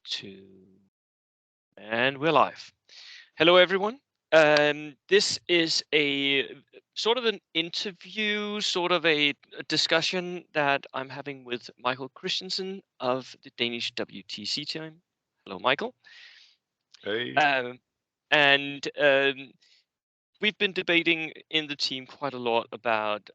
two, and we're live. Hello, everyone. This is a sort of an interview, sort of a discussion that I'm having with Michael Christiansen of the Danish WTC team. Hello, Michael. Hey. Um, and we've been debating in the team quite a lot about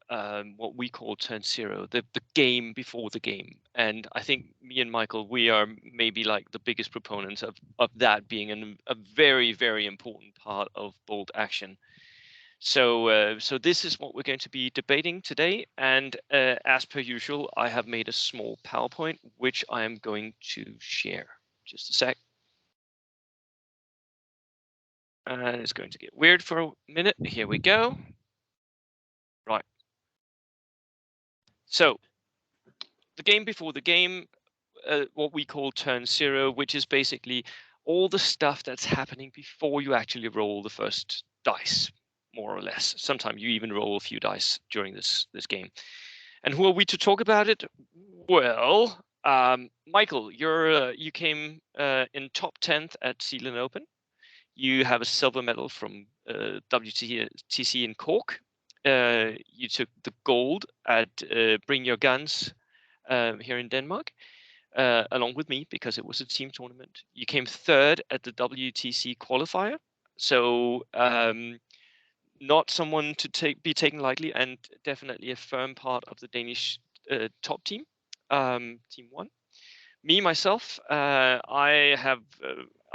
what we call turn zero, the game before the game. And I think me and Michael, we are maybe like the biggest proponents of that being a very, very important part of bold action. So this is what we're going to be debating today. And as per usual, I have made a small PowerPoint, which I am going to share. Just a sec. And it's going to get weird for a minute. Here we go. Right. So the game before the game, what we call turn zero, which is basically all the stuff that's happening before you actually roll the first dice, more or less. Sometimes you even roll a few dice during this game. And who are we to talk about it? Well, Michael, you came in top 10th at Zealand Open. You have a silver medal from WTC in Cork. You took the gold at Bring Your Guns here in Denmark, along with me because it was a team tournament. You came third at the WTC qualifier, so not someone to be taken lightly, and definitely a firm part of the Danish top team, team one. Me myself, I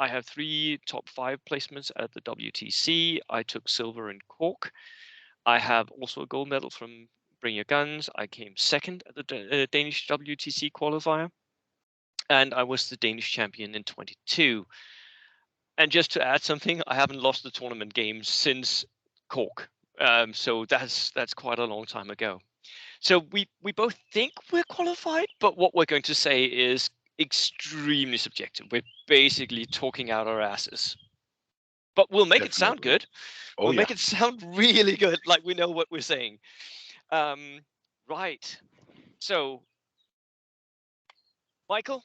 have 3 top 5 placements at the WTC. I took silver in Cork. I have also a gold medal from Bring Your Guns. I came second at the Danish WTC qualifier, and I was the Danish champion in 22. And just to add something, I haven't lost the tournament game since Cork. So that's quite a long time ago. So we both think we're qualified, but what we're going to say is extremely subjective. We're basically talking out our asses. But we'll make it sound Definitely. good. Oh We'll yeah. make it sound really good, like we know what we're saying. Right. So, Michael,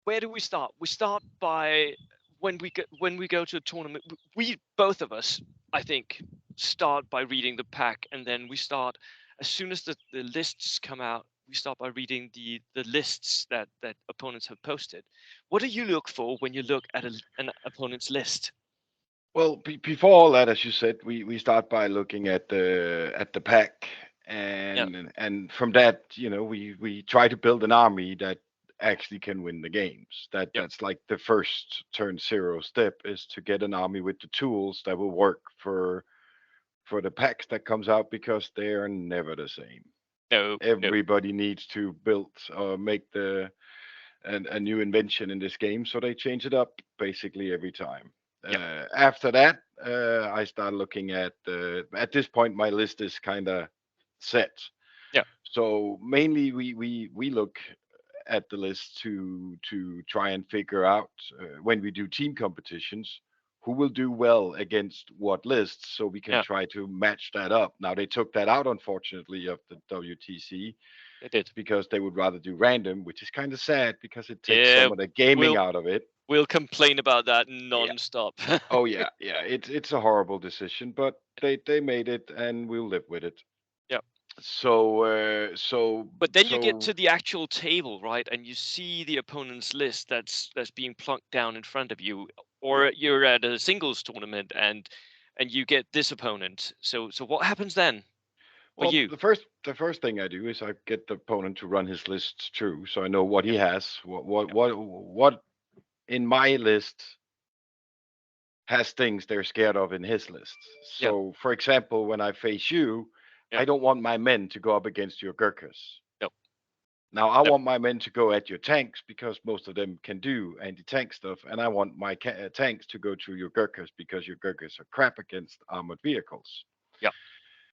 where do we start? We start by when we go to a tournament. We both of us, I think, start by reading the pack, and then we start as soon as the lists come out. We start by reading the lists that opponents have posted. What do you look for when you look at an opponent's list? Well, before all that, as you said, we start by looking at the pack, Yeah, and from that, we try to build an army that actually can win the games. yeah, That's like the first turn zero step, is to get an army with the tools that will work for the packs that comes out, because they are never the same. no, no, Everybody needs to build or make a new invention in this game, so they change it up basically every time. yeah, After that, I start looking at this point, my list is kind of set. yeah, So mainly we look at the list to try and figure out, when we do team competitions, who will do well against what lists, so we can yeah. try to match that up. Now they took that out, unfortunately, of the WTC, They did. because they would rather do random, which is kind of sad because it takes Yeah, some of the gaming we'll out of it. we'll complain about that Yeah. non-stop. Oh yeah, yeah. It's a horrible decision, but they made it, and we'll live with it. Yeah. So uh, so But then you get to so the actual table, right? And you see the opponent's list that's being plunked down in front of you, or you're at a singles tournament and you get this opponent. So what happens then for well, you? the first thing I do is I get the opponent to run his list through, so I know what Yeah, he has, yeah, what in my list has things they're scared of in his list. yeah, So, for example, when I face you, yeah. I don't want my men to go up against your Gurkhas. No, Now, I no, want my men to go at your tanks, because most of them can do anti-tank stuff, and I want my tanks to go to your Gurkhas, because your Gurkhas are crap against armored vehicles. yeah,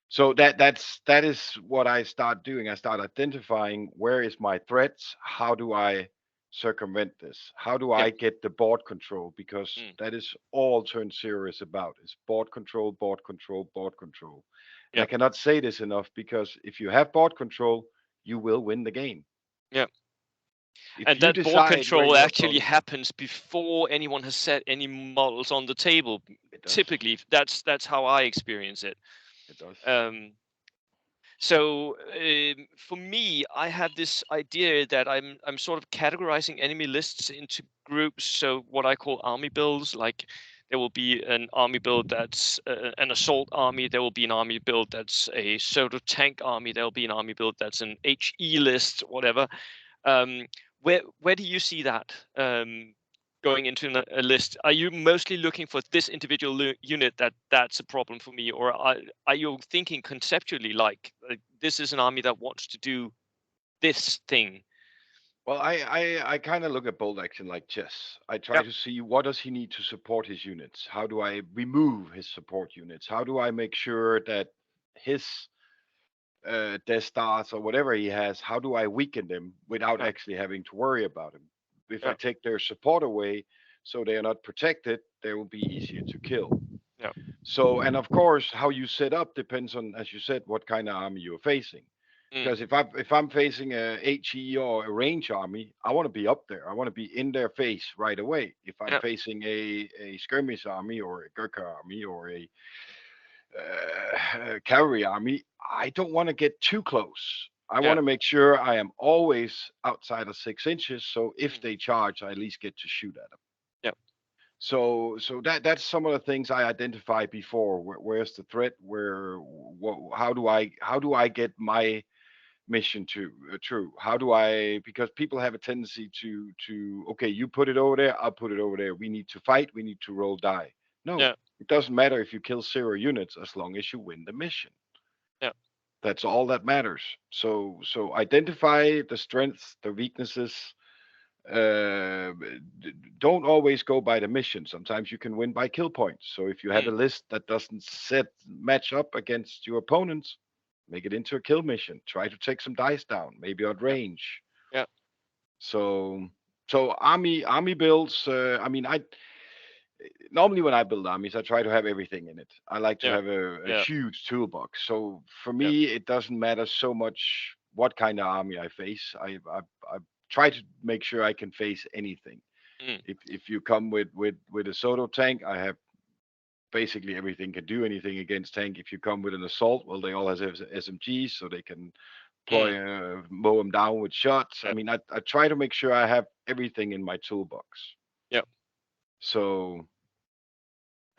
So that is what I start doing. I start identifying, where is my threats, how do I circumvent this, how do yeah, I get the board control, because mm, that is all turn zero is about, is board control, board control, board control. And I yeah, cannot say this enough, because if you have board control, you will win the game. yeah. If And you that board decide where control your actually opponent, happens before anyone has set any models on the table. it does, Typically, that's how I experience it. it does. Um, so for me, I have this idea that I'm sort of categorizing enemy lists into groups. So what I call army builds, like there will be an army build that's an assault army. There will be an army build that's a sort of tank army. There will be an army build that's an HE list, whatever. Um, where do you see that going into a list? Are you mostly looking for this individual unit that's a problem for me, or are you thinking conceptually like this is an army that wants to do this thing? Well, I kind of look at bold action like chess. I try Yep. to see what does he need to support his units. How do I remove his support units? How do I make sure that his Death Stars or whatever he has, how do I weaken them without Yep. actually having to worry about them? If I Yep. take their support away, so they are not protected, they will be easier to kill. Yep. So, and of course, how you set up depends on, as you said, what kind of army you're facing. Mm. Because if I'm facing a HE or a range army, I want to be up there. I want to be in their face right away. If I'm Yep. facing a skirmish army or a Gurkha army or a cavalry army, I don't want to get too close. I want Yep. to make sure I am always outside of 6 inches. So if Mm. they charge, I at least get to shoot at them. Yep. So that's some of the things I identified before. Where's the threat? How do I get my mission to true? How do I? Because people have a tendency to okay, you put it over there, I'll put it over there. We need to fight. We need to roll die. No, Yep. it doesn't matter if you kill 0 units as long as you win the mission. Yep. That's all that matters. So identify the strengths, the weaknesses. Uh, don't always go by the mission. Sometimes you can win by kill points. So if you have a Mm. list that doesn't set match up against your opponents, make it into a kill mission. Try to take some dice down, maybe at Yep. range. Yep. So army builds. I mean, I normally when I build armies, I try to have everything in it. I like to Yep. have a Yep. huge toolbox. So for Yep. me, it doesn't matter so much what kind of army I face. I try to make sure I can face anything. Mm. If you come with a Soto tank, I have basically everything can do anything against tank. If you come with an assault, well, they all have SMGs, so they can Mm. mow them down with shots. I Yep. mean, I try to make sure I have everything in my toolbox. Yep. So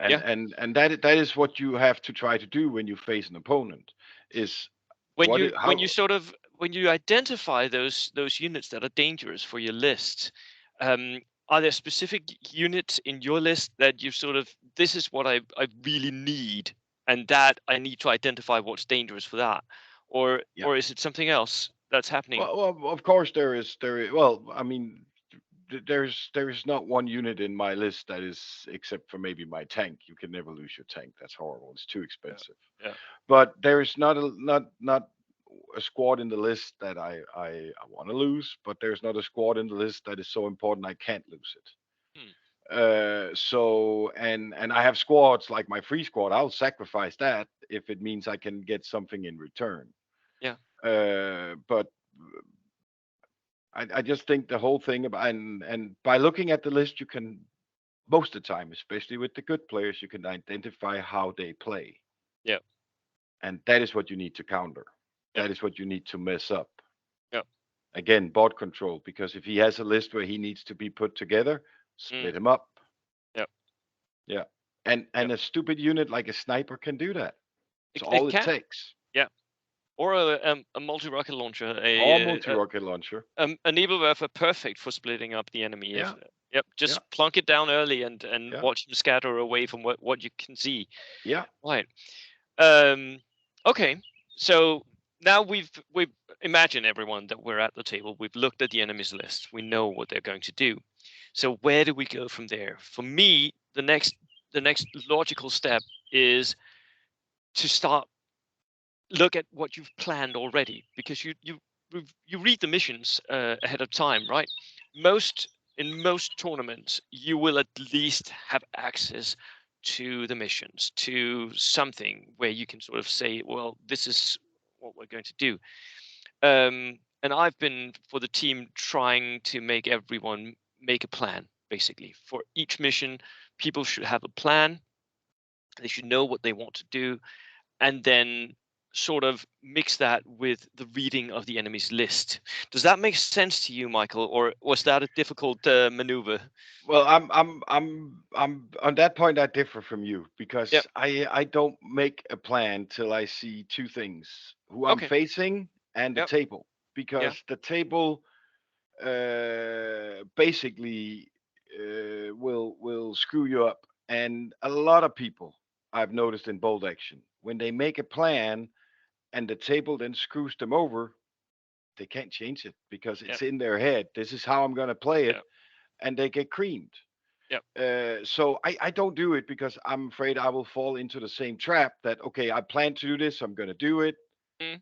and Yeah. and that is what you have to try to do when you face an opponent. Is when what you it, when how you sort of when you identify those units that are dangerous for your list, um, are there specific units in your list that you sort of this is what I really need, and that I need to identify what's dangerous for that, yeah. or is it something else that's happening? Well, of course there is. Well, I mean, there's not one unit in my list that is except for maybe my tank. You can never lose your tank. That's horrible. It's too Yeah, expensive. yeah, But there is not a squad in the list that I want to lose. But there's not a squad in the list that is so important I can't lose it. hmm, So and I have squads like my free squad. I'll sacrifice that if it means I can get something in return. yeah, But I just think the whole thing about and by looking at the list, you can most of the time, especially with the good players, you can identify how they play, yeah, and that is what you need to counter. yeah, That is what you need to mess up. yeah, Again, bot control, because if he has a list where he needs to be put together, mm, split him up. yeah, Yeah, yeah. and a stupid unit like a sniper can do that. It's It all it can, takes. yeah, or a multi rocket launcher, Or multi rocket launcher. a Nebelwerfer perfect for splitting up the enemy. If Yeah, yep, yeah, just plunk it down early and yeah, watch them scatter away from what you can see. yeah, Right. Um. Okay. So now we've imagine everyone that we're at the table. We've looked at the enemy's list. We know what they're going to do. So where do we go from there? For me, the next logical step is to start look at what you've planned already because you read the missions ahead of time, right? Most in most tournaments you will at least have access to the missions, to something where you can sort of say, well, this is what we're going to do. and I've been for the team trying to make everyone make a plan. Basically, for each mission, people should have a plan. They should know what they want to do, and then sort of mix that with the reading of the enemy's list. Does that make sense to you, Michael, or was that a difficult maneuver? Well, I'm on that point. I differ from you Yep. because I don't make a plan till I see two things: who I'm Okay. facing and the Yep. table. Yeah. Because the table basically will screw you up, and a lot of people I've noticed in bold action when they make a plan and the table then screws them over, they can't change it because Yep. it's in their head. This is how I'm going to play it, Yep. and they get creamed. Yep. So I don't do it because I'm afraid I will fall into the same trap that okay, I plan to do this, I'm going to do it, Mm.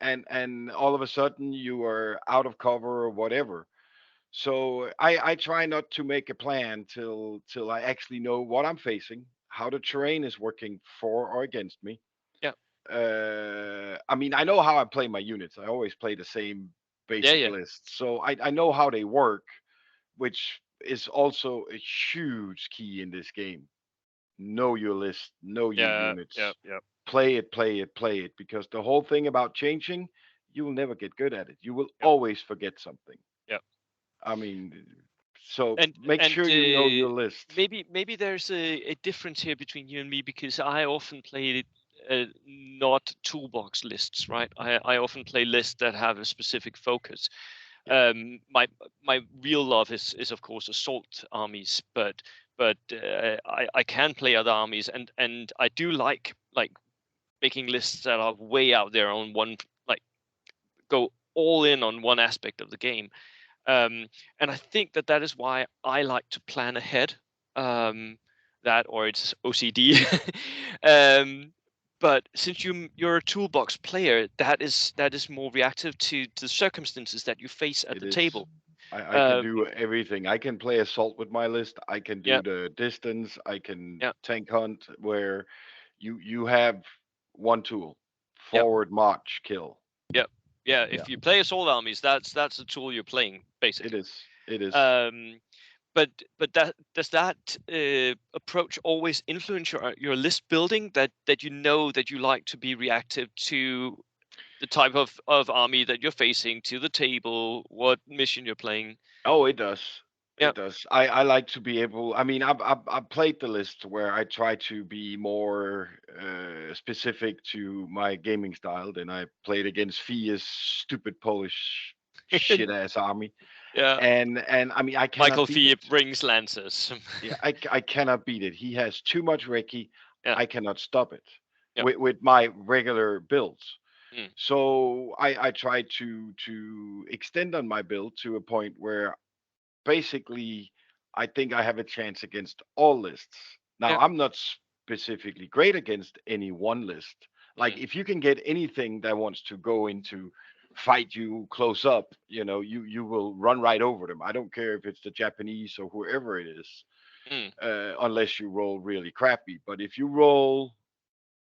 and all of a sudden you are out of cover or whatever. So I try not to make a plan till I actually know what I'm facing, how the terrain is working for or against me. Yep. I mean, I know how I play my units. I always play the same Yeah. basic Yeah. list, so I know how they work, which is also a huge key in this game. Know your list, know your Yeah. Yep. units, Yep. play it, play it, play it. Because the whole thing about changing, you will never get good at it. You will Yep. always forget something. Yep. I mean, so And make and sure you know your list. maybe there's a difference here between you and me because I often play not toolbox lists, right? I often play lists that have a specific focus. Yeah, My real love is of course assault armies, but I can play other armies, and I do like making lists that are way out there on one, like go all in on one aspect of the game. And I think that that is why I like to plan ahead. Um, that or it's OCD. um, but since you're a toolbox player, that is more reactive to the circumstances that you face at it the is. table. I can Um, do everything. I can play assault with my list. I can yeah, do the distance. I can yeah, tank hunt where you have one tool, yeah, forward march kill. yeah, yeah. Yeah, If you play assault armies, that's the tool you're playing it basically. is. It is. Um, but that does that approach always influence your list building, that you know that you like to be reactive to the type of army that you're facing, to the table, what mission you're playing? Oh, it does. Yeah. It does. I like to be able. I mean, I've played the list where I try to be more specific to my gaming style than I played against Fia's stupid Polish shit ass army. Yeah. And I mean, I cannot Michael beat it. Phi brings lancers. Yeah, I cannot beat it. He has too much recce. Yeah. I cannot stop it Yeah. with my regular builds. Mm. So I try to extend on my build to a point where basically I think I have a chance against all lists. Now Yeah. I'm not specifically great against any one list. Like Mm. if you can get anything that wants to go into fight you close up, you will run right over them. I don't care if it's the Japanese or whoever it is, Mm. unless you roll really crappy. But if you roll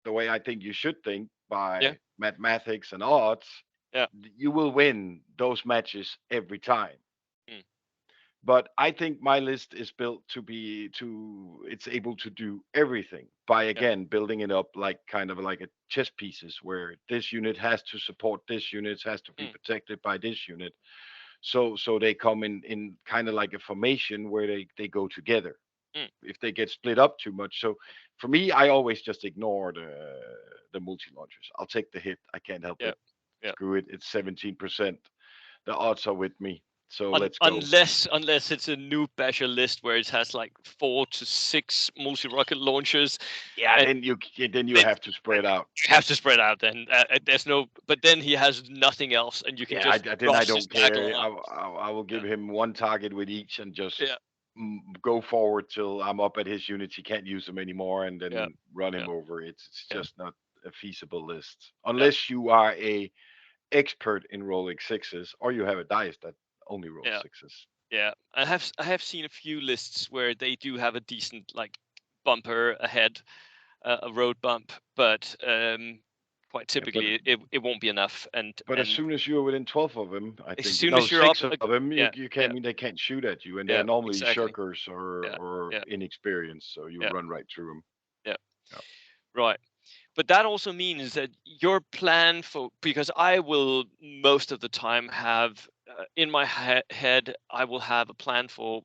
the way I think you should think Yeah. by mathematics and odds, Yeah. you will win those matches every time. Mm. But I think my list is built it's able to do everything by Yeah. again building it up like kind of like a chess pieces where this unit has to support this unit, has to be Mm. protected by this unit. So they come in kind of like a formation where they go together. Mm. If they get split up too much. So for me, I always just ignore the multi launchers. I'll take the hit. I can't help Yeah. it. Yeah. Screw it. It's 17%. The odds are with me. So let's go. Unless it's a noob basher list where it has like 4 to 6 multi rocket launchers, Yeah, and then you then have to spread out. you have to spread out. Then there's no, but then he has nothing else, and you can Yeah, just then I rush his don't back care. line. I will Yeah, give him one target with each and just yeah, go forward till I'm up at his units. He can't use them anymore, and yeah, then run yeah, him over. It's yeah, just not a feasible list yeah, unless you are a expert in rolling sixes or you have a dice that only rolls yeah, sixes. yeah. I have seen a few lists where they do have a decent like bumper ahead, a road bump, but quite Yeah, but typically it won't be enough. as And soon as you're within 12 of them, I as think soon no as you're up, 6 of them, yeah, you yeah, can't. I mean, they can't shoot at you, and they're yeah, normally exactly, shirkers yeah, or yeah, inexperienced, so you yeah, run right through them. yeah, Yeah. right. But that also means that your plan for, because I will most of the time have in my head, I will have a plan for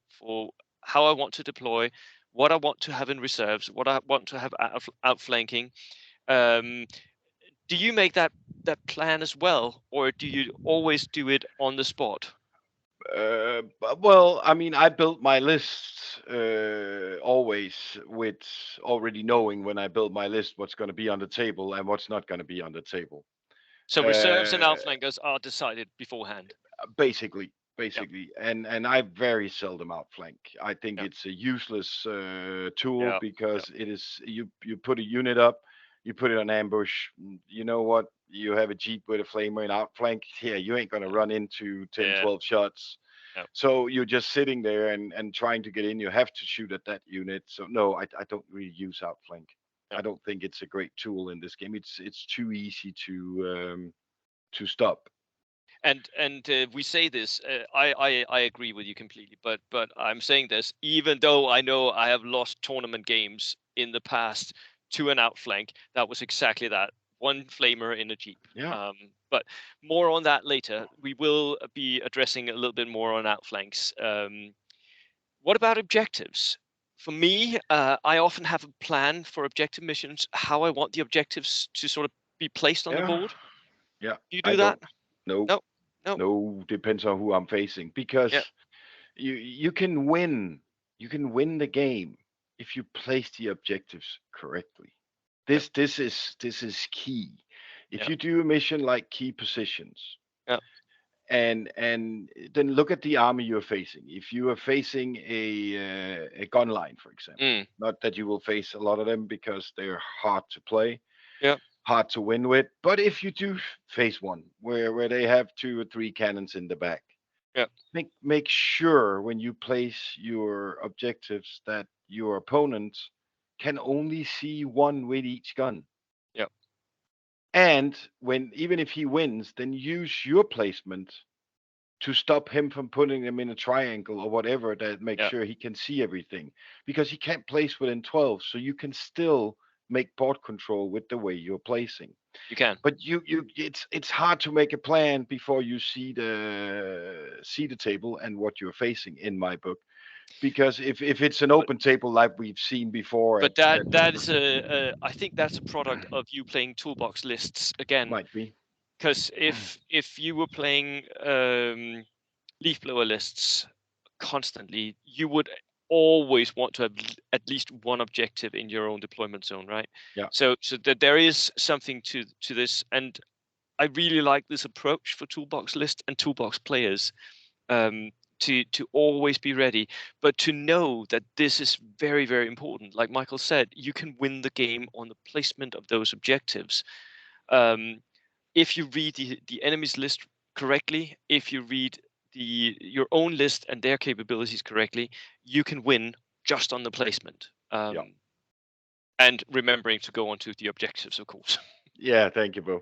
how I want to deploy, what I want to have in reserves, what I want to have outflanking. Um, do you make that plan as well, or do you always do it on the spot? Well, I mean, I built my lists always with already knowing when I build my list what's going to be on the table and what's not going to be on the table. So reserves and Uh, outflankers are decided beforehand. basically, Yeah, and I very seldom outflank. I think yeah, it's a useless tool yeah, yeah, because it is you put a unit up, you put it on ambush. You know what? You have a jeep with a flamer and outflank. Yeah, you ain't gonna run into 10, yeah, 12 shots. yeah, So you're just sitting there and trying to get in. You have to shoot at that unit. So no, I don't really use outflank. yeah. I don't think it's a great tool in this game. It's too easy to stop. And we say this. I agree with you completely. But I'm saying this even though I know I have lost tournament games in the past to an outflank. That was exactly that, one flamer in a jeep. Yeah. But more on that later. We will be addressing a little bit more on outflanks. What about objectives? For me, I often have a plan for objective missions, how I want the objectives to sort of be placed on the Yeah. board. Yeah. Do you I do that? don't. No. No, no. No. Depends on who I'm facing because Yeah, you can win. You can win the game if you place the objectives correctly. yeah, This is key. If yeah, you do a mission like key positions, yeah. and then look at the army you're facing. If you are facing a gun line, for example, Mm, not that you will face a lot of them because they're hard to play, yeah, hard to win with, but if you do face one where they have 2 or 3 cannons in the back, yeah, make sure when you place your objectives that your opponent can only see one with each gun. yeah, And when even if he wins, then use your placement to stop him from putting them in a triangle or whatever that makes yeah. sure he can see everything because he can't place within 12, so you can still make board control with the way you're placing. You can. But it's hard to make a plan before you see the table and what you're facing in my book, because if it's an But open table like we've seen before that is I think that's a product of you playing toolbox lists again. might be. Because if you were playing leaf blower lists constantly, you would always want to have at least one objective in your own deployment zone, right? Yeah. So that there is something to this, and I really like this approach for toolbox list and toolbox players. um, to always be ready, but to know that this is very, very important. Like Michael said, you can win the game on the placement of those objectives. Um, if you read the enemy's list correctly, if you read your own list and their capabilities correctly, you can win just on the placement. Yeah. And remembering to go on to the objectives, of course. Yeah. Thank you, Bo.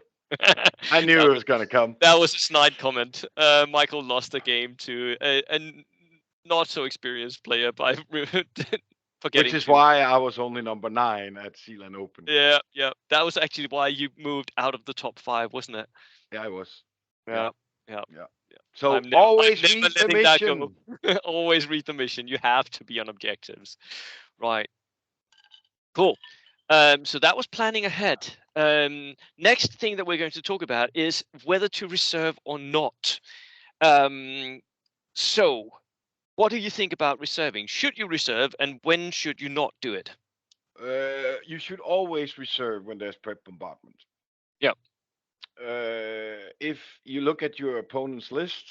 I knew that it was gonna come. that was a snide comment. Michael lost the game to a not so experienced player by Which forgetting is to. why I was only number 9 at Zealand Open. Yeah, yeah. That was actually why you moved out of the top five, wasn't it? Yeah, I was. Yeah. Yeah, yeah, Yeah. yeah. So I'm always never read the letting that go. mission. Always read the mission. You have to be on objectives. Right. Cool. So that was planning ahead. Next thing that we're going to talk about is whether to reserve or not. Um, so, what do you think about reserving? Should you reserve, and when should you not do it? You should always reserve when there's prep bombardment. Yeah. If you look at your opponent's list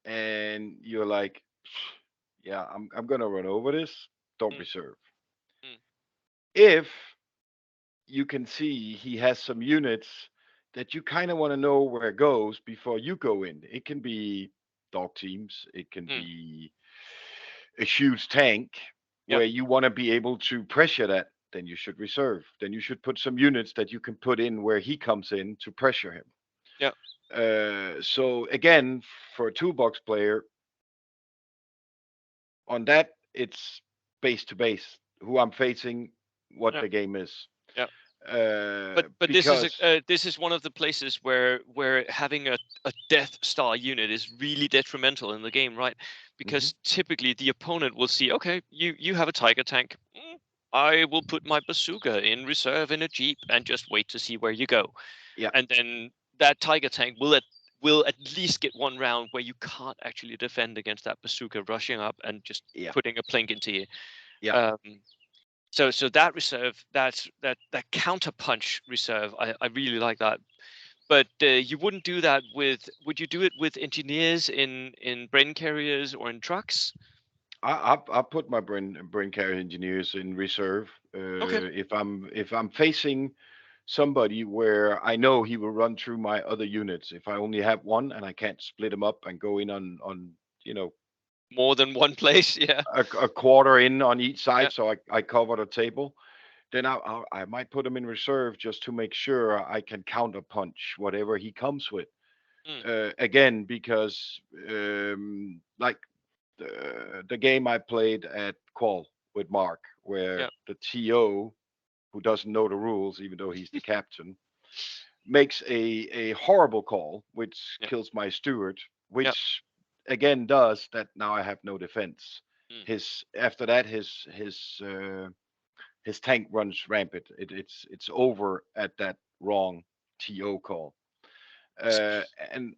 and you're like, yeah, I'm gonna run over this, don't Mm, reserve. mm, If you can see he has some units that you kind of want to know where it goes before you go in. It can be dog teams, it can mm, be a huge tank yeah. where you want to be able to pressure that. then you should reserve. Then you should put some units that you can put in where he comes in to pressure him. Yeah. So again, for a toolbox player, on that it's base to base. Who I'm facing, what Yeah. the game is. Yeah. Uh, But because this is one of the places where having a Death Star unit is really detrimental in the game, right? Mhm. Because typically the opponent will see, okay, you have a Tiger tank. I will put my bazooka in reserve in a jeep and just wait to see where you go. Yeah, And then that Tiger tank will at least get one round where you can't actually defend against that bazooka rushing up and just yeah, putting a plink into you. yeah. Um, so that reserve, that counter punch reserve, I really like that. But you wouldn't do that with. Would you do it with engineers in brain carriers or in trucks? I put my brain carrier engineers in reserve. Okay, If I'm facing somebody where I know he will run through my other units. If I only have one and I can't split them up and go in on you know more than one place. Yeah, a quarter in on each yeah, side, so I cover the table, then I might put him in reserve just to make sure I can counter punch whatever he comes with. mm, Again, because like the game I played at Qual with Mark, where yeah, the TO, who doesn't know the rules, even though he's the captain, makes a horrible call, which yeah, kills my steward, yeah, which again does that. Now I have no defense. mm, His after that his tank runs rampant. It's over at that wrong TO call. Uh,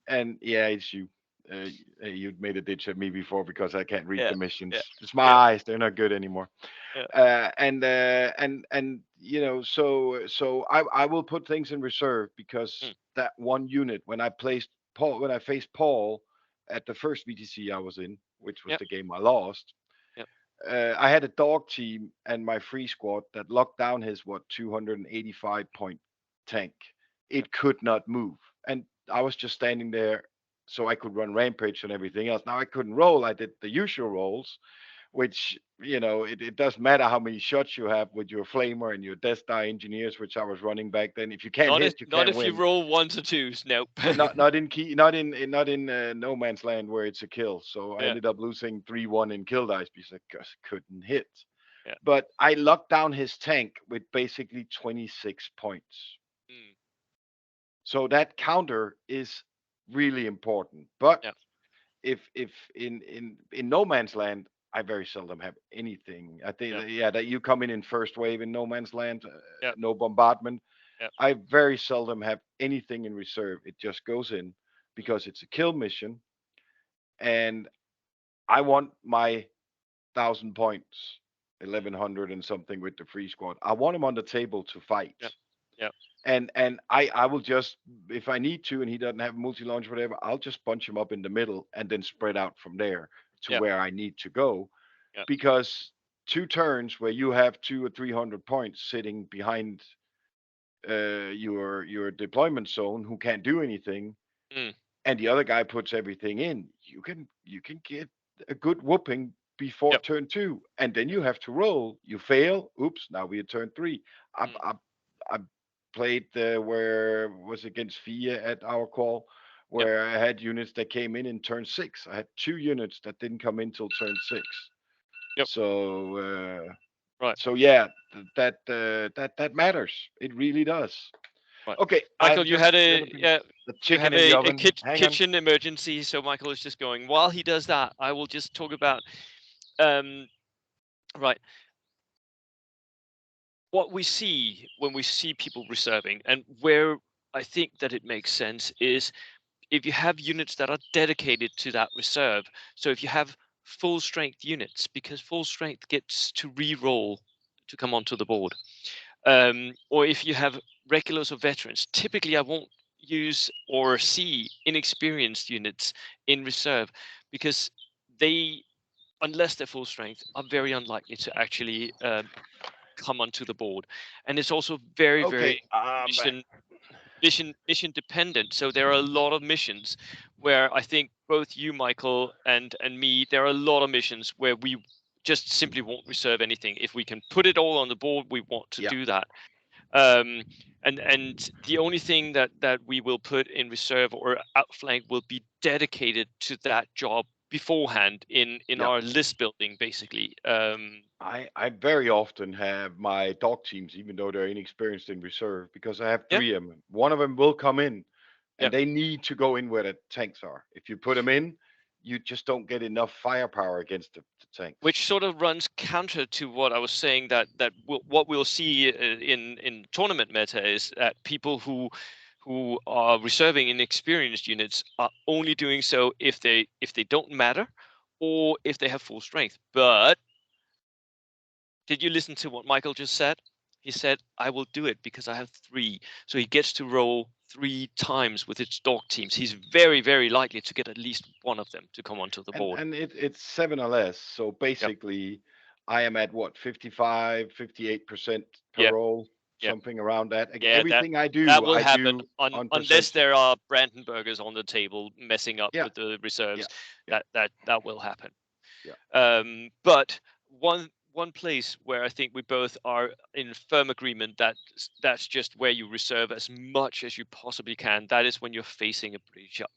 and yeah, it's you. Uh, you made a ditch at me before because I can't read yeah, the missions. yeah, It's my yeah, eyes; they're not good anymore. yeah, And so I will put things in reserve because mm, that one unit when I faced Paul at the first VTC I was in, which was yeah, the game I lost. yeah, I had a dog team and my free squad that locked down his 285 point tank. yeah. It could not move, and I was just standing there so I could run rampage and everything else. Now I couldn't roll. I did the usual rolls, which it doesn't matter how many shots you have with your flamer and your Death Star engineers, which I was running back then. If you can't hit, you Not can't if you win. roll ones or twos. Nope. Not in No Man's Land where it's a kill. So I Yeah, ended up losing 3-1 in kill dice because I just couldn't hit. yeah, But I locked down his tank with basically 26 points. mm, So that counter is really important. But yeah, if in No Man's Land, I very seldom have anything. I think yeah, yeah, that you come in first wave in No Man's Land, yeah, no bombardment. yeah, I very seldom have anything in reserve. It just goes in mm, because it's a kill mission, and I want my 1,000 points, 1,100 and something with the free squad. I want him on the table to fight. yeah, yeah, And I will just, if I need to and he doesn't have multi launch whatever, I'll just bunch him up in the middle and then spread out from there to yeah, where I need to go. yeah, Because 2 turns where you have 200 or 300 points sitting behind your deployment zone who can't do anything, mm, and the other guy puts everything in, you can get a good whooping before yeah, turn two, and then you have to roll. You fail, oops, now we at turn three. I mm, I, I played where was against Via at our call, yeah, where I had units that came in turn six. I had 2 units that didn't come in till turn six. yep, So right, yeah, that matters. It really does. right. Okay, I'm Michael, you just had a gonna be yeah, the you chicken have in the a oven. Hang on. kitchen emergency. So Michael is just going. While he does that, I will just talk about um right what we see when we see people reserving, and where I think that it makes sense is if you have units that are dedicated to that reserve. So if you have full strength units, because full strength gets to re-roll to come onto the board, or if you have regulars or veterans, typically I won't use or see inexperienced units in reserve because they, unless they're full strength, are very unlikely to actually come onto the board. And it's also very, Okay, very I'm back. mission dependent. So there are a lot of missions where I think both you, Michael, and me, there are a lot of missions where we just simply won't reserve anything. If we can put it all on the board, we want to Yeah. do that. And the only thing that we will put in reserve or outflank will be dedicated to that job beforehand in Yeah. our list building, basically. I very often have my dog teams, even though they're inexperienced in reserve, because I have Yeah, three of them. One of them will come in, yeah. and they need to go in where the tanks are. If you put them in, you just don't get enough firepower against the tanks. Which sort of runs counter to what I was saying, that what we'll see in tournament meta is that people who are reserving inexperienced units are only doing so if they don't matter or if they have full strength. But did you listen to what Michael just said? He said, I will do it because I have three. So he gets to roll 3 times with his dog teams. He's very, very likely to get at least one of them to come onto the board. And it's 7 or less. So Yep. basically, I am at what, 55, 58% per Yep. roll, Yep. something around that. Yeah, Everything that will I happen do on unless there percentage. are Brandenburgers on the table messing up Yeah, with the yeah, reserves. yeah, That will happen. yeah. But one place where I think we both are in firm agreement that that's just where you reserve as much as you possibly can. That is when you're facing a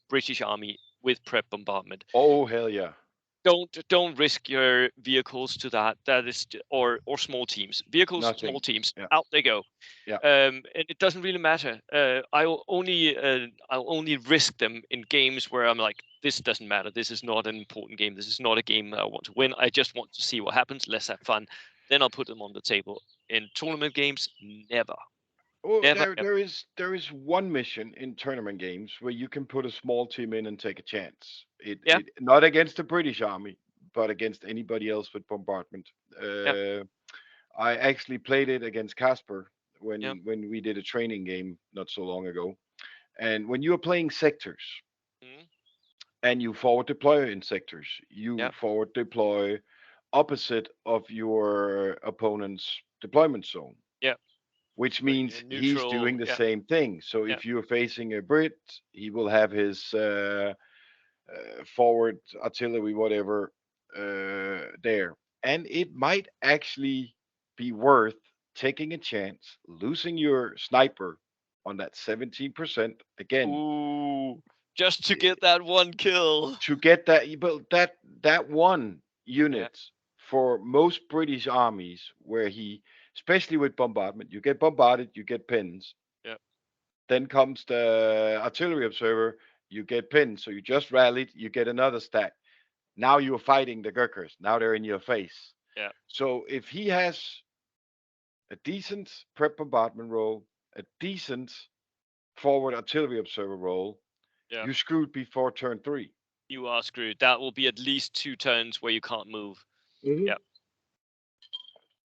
British army with prep bombardment. Oh, hell yeah. Don't risk your vehicles to that. That is or small teams. Vehicles, small Nothing. teams. Yeah, Out they go. yeah. And it doesn't really matter. I'll only risk them in games where I'm like, this doesn't matter. This is not an important game. This is not a game that I want to win. I just want to see what happens. Let's have fun. Then I'll put them on the table. In tournament games, never, Oh, never, ever. there is one mission in tournament games where you can put a small team in and take a chance. Yeah, It not against the British army, but against anybody else with bombardment. yeah, I actually played it against Casper yeah, when we did a training game not so long ago. And when you are playing sectors mhm, and you forward deploy in sectors, you yeah. forward deploy opposite of your opponent's deployment zone, Yeah. which So you're means he's doing neutral. the Yeah, same thing. So yeah, if you're facing a Brit, he will have his forward artillery, whatever, there. And it might actually be worth taking a chance, losing your sniper on that 17% again ooh, just to get that one kill. to get that. But that one Yeah, unit for most British armies, where he, especially with bombardment, you get bombarded, you get pins. yeah, Then comes the artillery observer, you get pinned. So you just rallied, you get another stack. Now you're fighting the Gurkhas. Now they're in your face. yeah, So if he has a decent prep bombardment roll, a decent forward artillery observer roll, yeah. you screwed before turn three. You are screwed. That will be at least 2 turns where you can't move. Mhm. Yeah,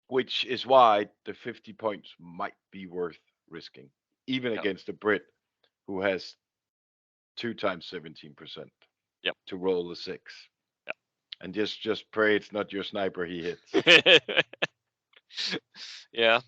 Which is why the 50 points might be worth risking, even yeah, against a Brit who has 2 times 17% yeah, to roll the six. And just pray it's not your sniper he hits. yeah. Yeah.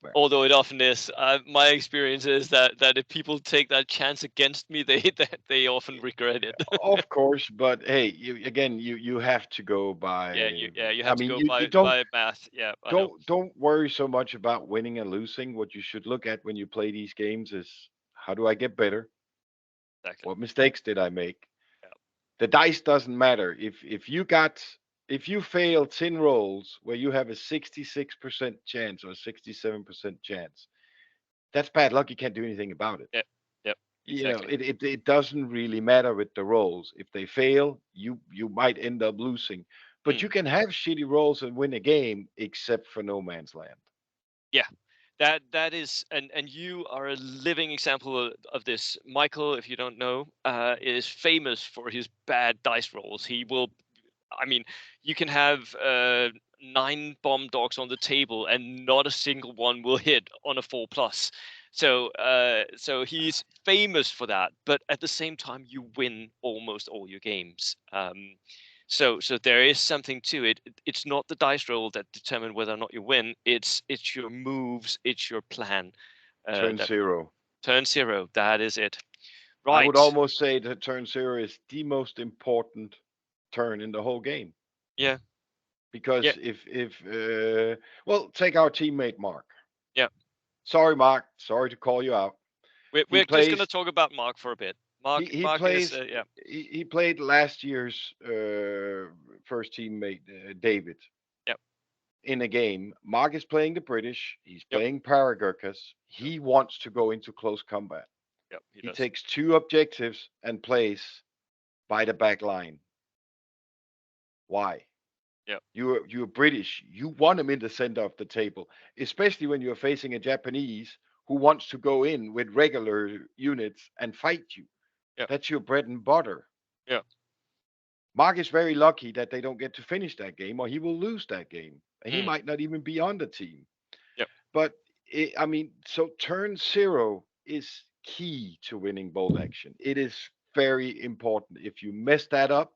Well, Although it often is. My experience is that if people take that chance against me, they often regret it. of course, but hey, you have to go by. Yeah, you I have to mean, go you by math. Yeah, I know. don't worry so much about winning and losing. What you should look at when you play these games is, how do I get better? Exactly. What mistakes did I make? Yeah. The dice doesn't matter. If you fail 10 rolls where you have a 66% chance or 67% chance, that's bad luck. You can't do anything about it. Yep. Yep. Exactly. It doesn't really matter with the rolls. If they fail, you might end up losing. But Mm. you can have shitty rolls and win a game, except for no man's land. Yeah. That is, and you are a living example of this. Michael, if you don't know, is famous for his bad dice rolls. He will, I mean, you can have 9 bomb dogs on the table and not a single one will hit on a 4+. So he's famous for that. But at the same time, you win almost all your games. So there is something to it. It's not the dice roll that determine whether or not you win. It's your moves. It's your plan. Turn That zero. turn zero. That is it. I would Right. almost say that turn zero is the most important turn in the whole game. Yeah. because Yeah. well, take our teammate Mark. Yeah. Sorry, Mark. Sorry to call you out. He We're just gonna plays. talk about Mark for a bit. He Mark he Mark is plays. yeah. He played last year's first teammate David Yep. in a game. Mark is playing the British. He's Yep. playing Paragurkas. Yep. He wants to go into close combat. Yep. He He does. takes two objectives and plays by the back line. Why? Yep. You're British. You want him in the center of the table, especially when you're facing a Japanese who wants to go in with regular units and fight you. Yep. That's your bread and butter. Yep. Mark is very lucky that they don't get to finish that game, or he will lose that game, and he Mm. might not even be on the team. Yep. But I mean, so turn zero is key to winning bolt action. It is very important. If you mess that up,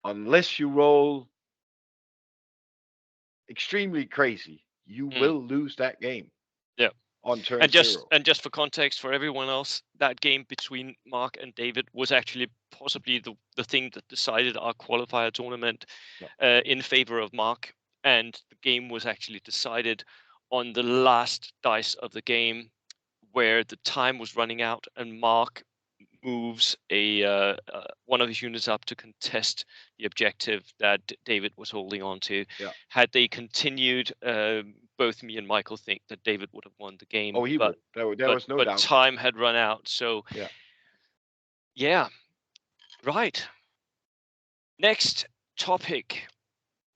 unless you roll extremely crazy, you Mm. will lose that game Yeah. on turn And just zero. and just for context for everyone else, that game between Mark and David was actually possibly the thing that decided our qualifier tournament No. in favor of Mark. And the game was actually decided on the last dice of the game, where the time was running out, and Mark moves one of his units up to contest the objective that David was holding on to. Yeah. Had they continued, both me and Michael think that David would have won the game, Oh, he but would. There was no doubt. time had run out. So Yeah. yeah, right. Next topic.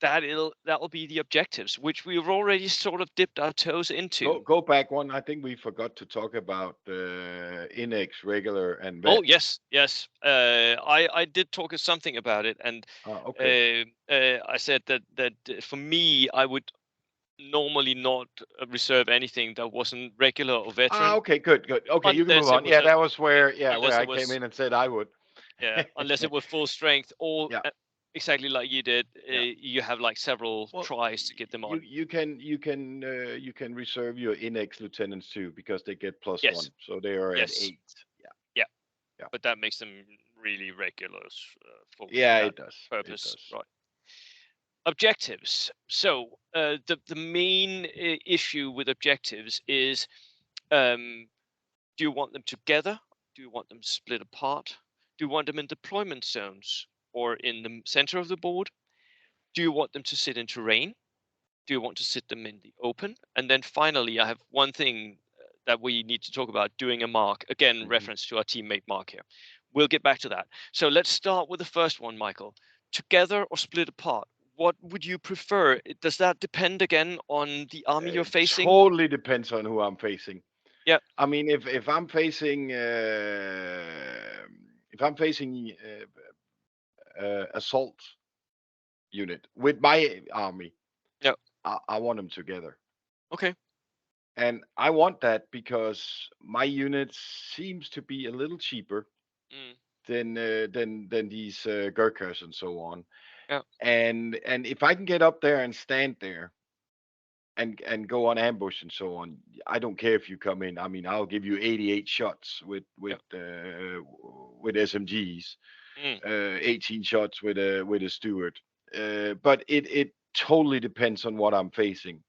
That'll be the objectives, which we've already sort of dipped our toes Go into. go back one. I think we forgot to talk about Inex, regular, and Oh vet. yes, yes. I did talk something about it, and Okay. I said that for me, I would normally not reserve anything that wasn't regular or veteran, Okay. Good. Good. Okay. You can move unless it on. was Yeah, a that was yeah, where unless I it came was in and said I would. yeah, unless it was full strength or Yeah. exactly like you did. Yeah. You have like several Well, tries to get them on. you can reserve your Inex lieutenants too because they get plus Yes, one, so they are at yes, 8. Yeah. yeah, Yeah. but that makes them really regulars for Yeah. that It does. It purpose, does. right? Objectives. So the main issue with objectives is, um, do you want them together? Do you want them split apart? Do you want them in deployment zones or in the center of the board? Do you want them to sit in terrain? Do you want to sit them in the open? And then finally, I have one thing that we need to talk about: doing a mark. Again, Hmm. reference to our teammate Mark here. We'll get back to that. So let's start with the first one, Michael. Together or split apart? What would you prefer? Does that depend again on the army you're facing? Totally depends on who I'm facing. Yeah. I mean, if I'm facing assault unit with my army, Yeah. I want them together, Okay. and I want that because my unit seems to be a little cheaper Mm, than these Gurkhas and so on. yeah. And if I can get up there and stand there and go on ambush and so on, I don't care if you come in. I mean, I'll give you 88 shots Yeah. with SMGs, Mm, 18 shots with a Stewart. But it totally depends on what I'm facing.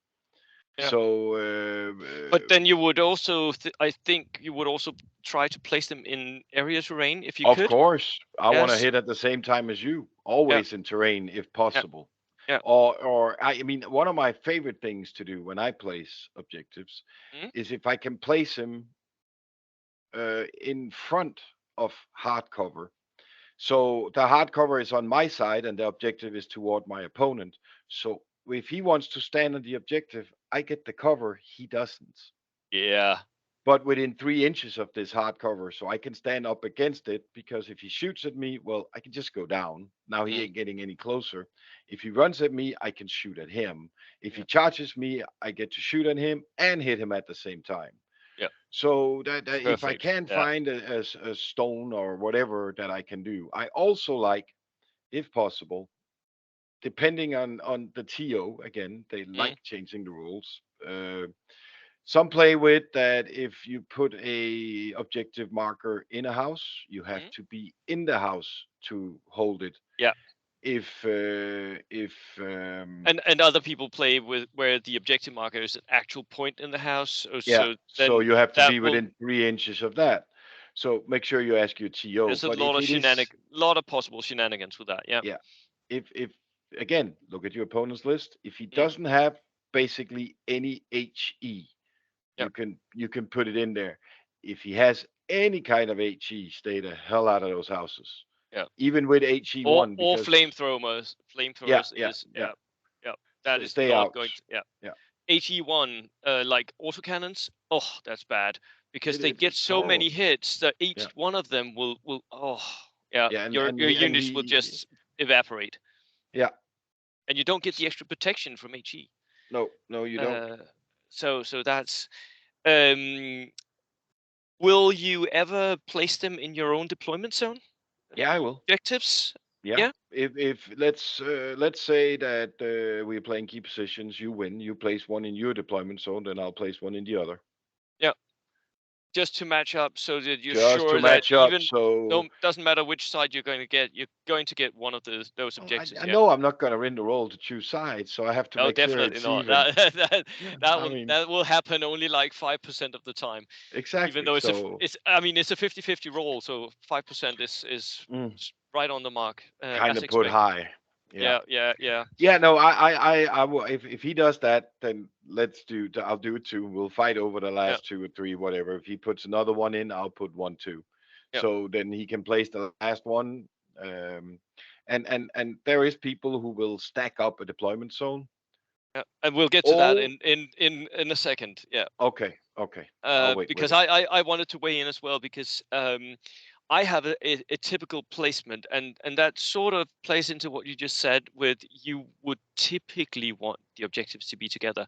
yeah. So But then you would also, I think, you would also try to place them in area terrain if you of could. course, I want to Yes. hit at the same time as you, Yeah. always in terrain if Yeah. possible. Yeah. Or I mean, one of my favorite things to do when I place objectives Mm, is if I can place him in front of hard cover. So the hard cover is on my side and the objective is toward my opponent. So if he wants to stand on the objective, I get the cover, he doesn't. yeah. But within 3 inches of this hard cover, so I can stand up against it because if he shoots at me, well, I can just go down. Now he Mm, ain't getting any closer. If he runs at me, I can shoot at him. If he yeah. charges me, I get to shoot at him and hit him at the same time. Yeah. So that if I Perfect. can Yeah. find a stone or whatever that I can do, I also like, if possible, depending on the TO. Again, they Mm, like changing the rules. Some play with that if you put a objective marker in a house, you have mm, to be in the house to hold it. yeah. And other people play with where the objective marker is an actual point in the house. yeah, So so then you have to that be will. within 3 inches of that. So make sure you ask your TO. There's a But lot if of it is, lot of possible shenanigans with that. Yeah. yeah, if again, look at your opponent's list. If he Mm, doesn't have basically any HE, yeah. you can put it in there. If he has any kind of HE, stay the hell out of those houses. Yeah. Even with HE Or one, or because flamethrowers. yeah, Flamethrowers yeah, is yeah, yeah. That is stay not out. going to. Yeah. Yeah, HE1, like autocannons, oh, that's bad because they get it's so many horrible. hits that Yeah, each one of them will oh yeah, yeah, your units will just evaporate, yeah. and you don't get the extra protection from HE. No, no, you don't. Uh, so that's um. Will you ever place them in your own deployment zone? Yeah, I will. Objectives? Yeah. Yeah, If let's say that we're playing key positions, you win. You place one in your deployment zone, then I'll place one in the other, yeah. Just to match up so that you're just to sure that match up. even So no doesn't matter which side you're going to get one of those oh, objectives. I Yeah. know I'm not going to win the role to choose sides, so I have to Oh, make sure definitely it's not. even. I mean, That will happen only like 5% of the time. Even exactly. though So it's I mean it's a 50-50 roll, so 5% is mm, right on the mark kind as of put expected. high. Yeah. Yeah, yeah, yeah, Yeah, no, I will. If he does that, then I'll do it too. We'll fight over the yeah, last two or three, whatever. If he puts another one in, I'll put one too. yeah, So then he can place the last one. Um, and there is people who will stack up a deployment zone. yeah. And we'll get to that Oh, in a second. Yeah. okay, okay. I'll wait with Because it. I wanted to weigh in as well because I have a typical placement and that sort of plays into what you just said with you would typically want the objectives to be together.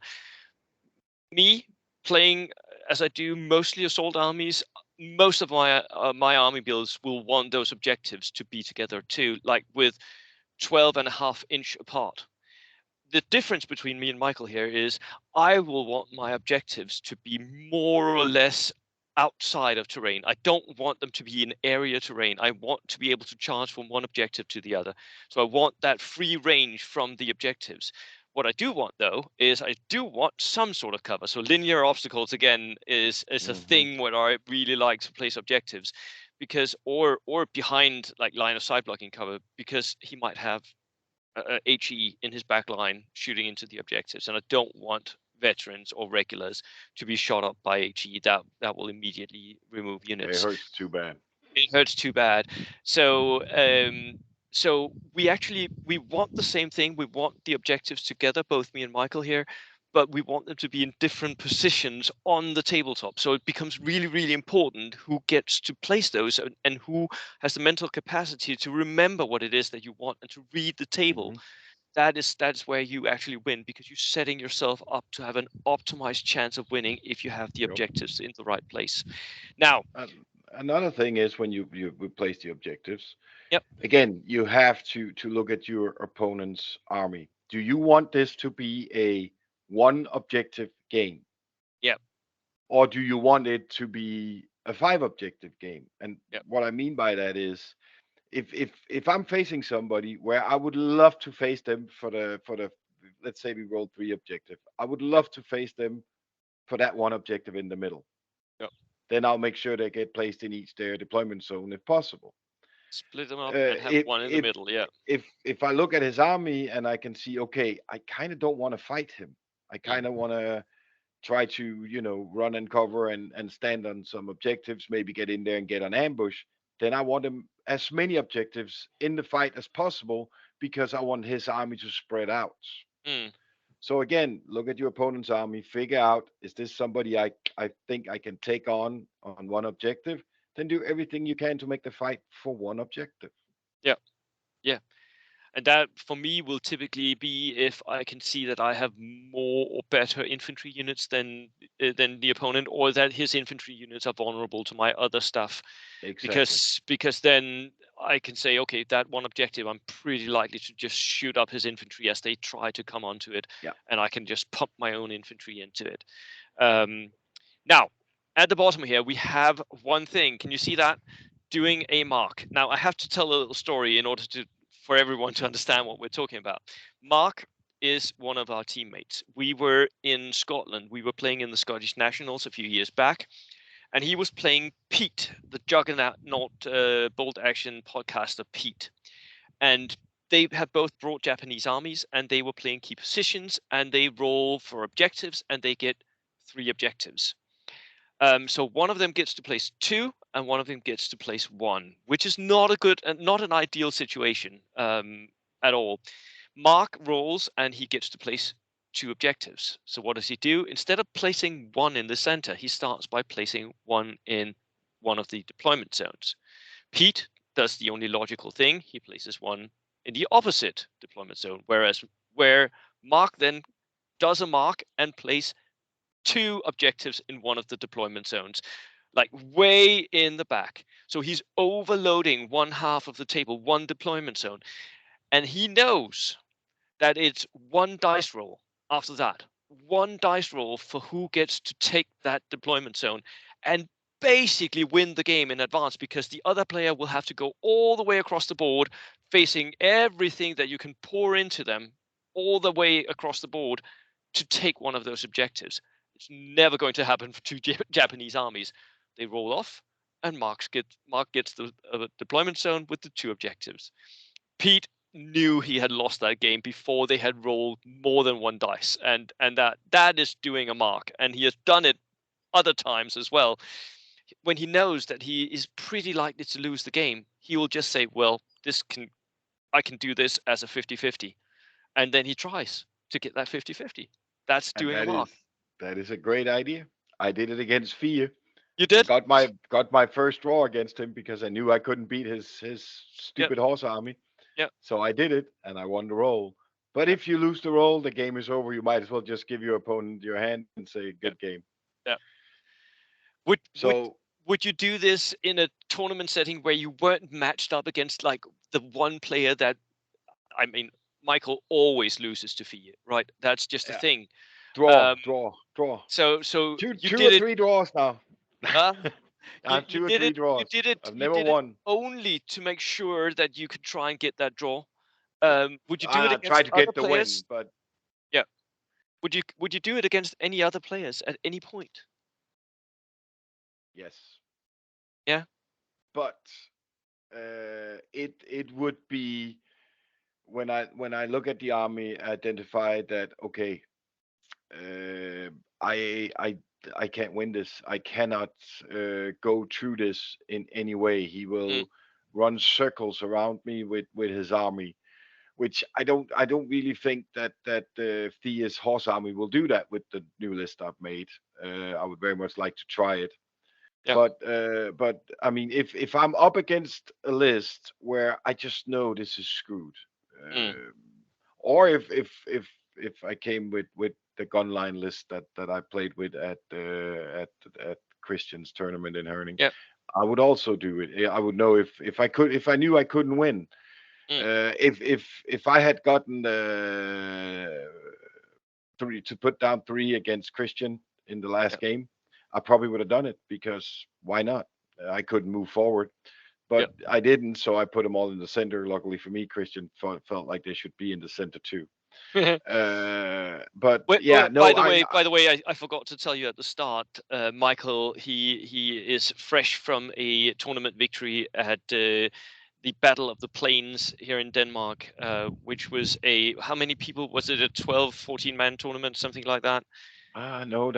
Me playing as I do mostly assault armies, most of my army builds will want those objectives to be together too, like with 12.5 inch apart. The difference between me and Michael here is I will want my objectives to be more or less outside of terrain. I don't want them to be in area terrain. I want to be able to charge from one objective to the other. So I want that free range from the objectives. What I do want though is I do want some sort of cover. So linear obstacles again is a Hmm. thing where I really like to place objectives because or behind like line of sight blocking cover because he might have HE in his back line shooting into the objectives, and I don't want veterans or regulars to be shot up by HE. That will immediately remove It units. hurts too bad. It hurts too bad. So so we want the same thing. We want the objectives together, both me and Michael here, but we want them to be in different positions on the tabletop. So it becomes really important who gets to place those and who has the mental capacity to remember what it is that you want and to read the table. Hmm. That is where you actually win because you're setting yourself up to have an optimized chance of winning if you have the Yep. objectives in the right place. Now, Another thing is when you replace the objectives. yep, Again, you have to look at your opponent's army. Do you want this to be a one objective game, yep, or do you want it to be a five objective game? And yep, what I mean by that is, if I'm facing somebody where I would love to face them for the let's say we roll three objective, I would yep, love to face them for that one objective in the middle. yep. Then I'll make sure they get placed in each their deployment zone if possible. Split them up uh, and have if one in the if middle. Yeah. if I look at his army and I can see, okay, I kind of don't want to fight him. I Mm, kind of want to try to, run and cover and stand on some objectives, maybe get in there and get an ambush. Then I want him as many objectives in the fight as possible because I want his army to spread out. mm, So again, look at your opponent's army, figure out, is this somebody I think I can take on one objective? Then do everything you can to make the fight for one objective. yeah. Yeah. And that for me will typically be if I can see that I have more or better infantry units than the opponent, or that his infantry units are vulnerable to my other stuff. Exactly. Because then I can say, okay, that one objective, I'm pretty likely to just shoot up his infantry as they try to come onto it, Yeah. and I can just pump my own infantry into it. Um, Now, at the bottom here, we have one thing. Can you see that? Doing a mark. Now, I have to tell a little story in order for everyone to understand what we're talking about. Mark is one of our teammates. We were in Scotland. We were playing in the Scottish Nationals a few years back, and he was playing Pete, the juggernaut bolt action podcaster Pete. And they have both brought Japanese armies, and they were playing key positions, and they roll for objectives, and they get 3 objectives. So one of them gets to place 2, and one of them gets to place 1, which is not a good, not an ideal situation at all. Mark rolls, and he gets to place 2 objectives. So what does he do? Instead of placing 1 in the center, he starts by placing 1 in one of the deployment zones. Pete does the only logical thing. He places 1 in the opposite deployment zone, where Mark then does a mark and place 2 objectives in one of the deployment zones, like way in the back. So he's overloading one half of the table, one deployment zone. And he knows that it's 1 dice roll after that. 1 dice roll for who gets to take that deployment zone and basically win the game in advance, because the other player will have to go all the way across the board, facing everything that you can pour into them all the way across the board to take one of those objectives. It's never going to happen for 2 Japanese armies. They roll off, and Mark gets the deployment zone with the 2 objectives. Pete knew he had lost that game before they had rolled more than 1 dice, and that is doing a mark, and he has done it other times as well. When he knows that he is pretty likely to lose the game, he will just say, well, I can do this as a 50-50, and then he tries to get that 50-50. That's And doing a mark. that is a great idea. I did it against Fia. You did? Got my first draw against him because I knew I couldn't beat his Yeah, stupid horse army. yeah, So I did it and I won the roll. But yeah, if you lose the roll, the game is over. You might as well just give your opponent your hand and say good yeah, game. yeah. Would would So would you do this in a tournament setting where you weren't matched up against like the one player that, I mean, Michael always loses to Fia, right? That's just a yeah, thing. draw, Um, draw, draw. so you Two or did it. three draws now. Uh, I have you two or did three it. You draws. did it. I've You never did it won. only to make sure that you could try and get that draw. Yeah. Would you do it I tried against to other get the win, players? but Yeah. Would you do it against any other players at any point? yes. Yeah. But it would be when I look at the army, identify that okay, uh, I I I can't win this. I cannot go through this in any way. He Mm, will run circles around me with his army, which I don't really think that Thea's horse army will do that with the new list I've made. I would very much like to try it. yeah. But I mean, if I'm up against a list where I just know this is screwed, Mm, uh, or if I came with the gunline list that I played with at Christian's tournament in Herning, yeah. I would also do it. I would know if I knew I couldn't win. Mm, If I had gotten three to put down 3 against Christian in the yeah. last game, I probably would have done it because why not? I couldn't move forward, Yeah. but I didn't, so I put them all in the center. Luckily for me, Christian felt like they should be in the center too. But Wait, yeah, by no, the way, by the way, I forgot to tell you at the start. Michael, he is fresh from a tournament victory at the Battle of the Plains here in Denmark, which was how many people was it? A 12, 14 man tournament, something like that. no,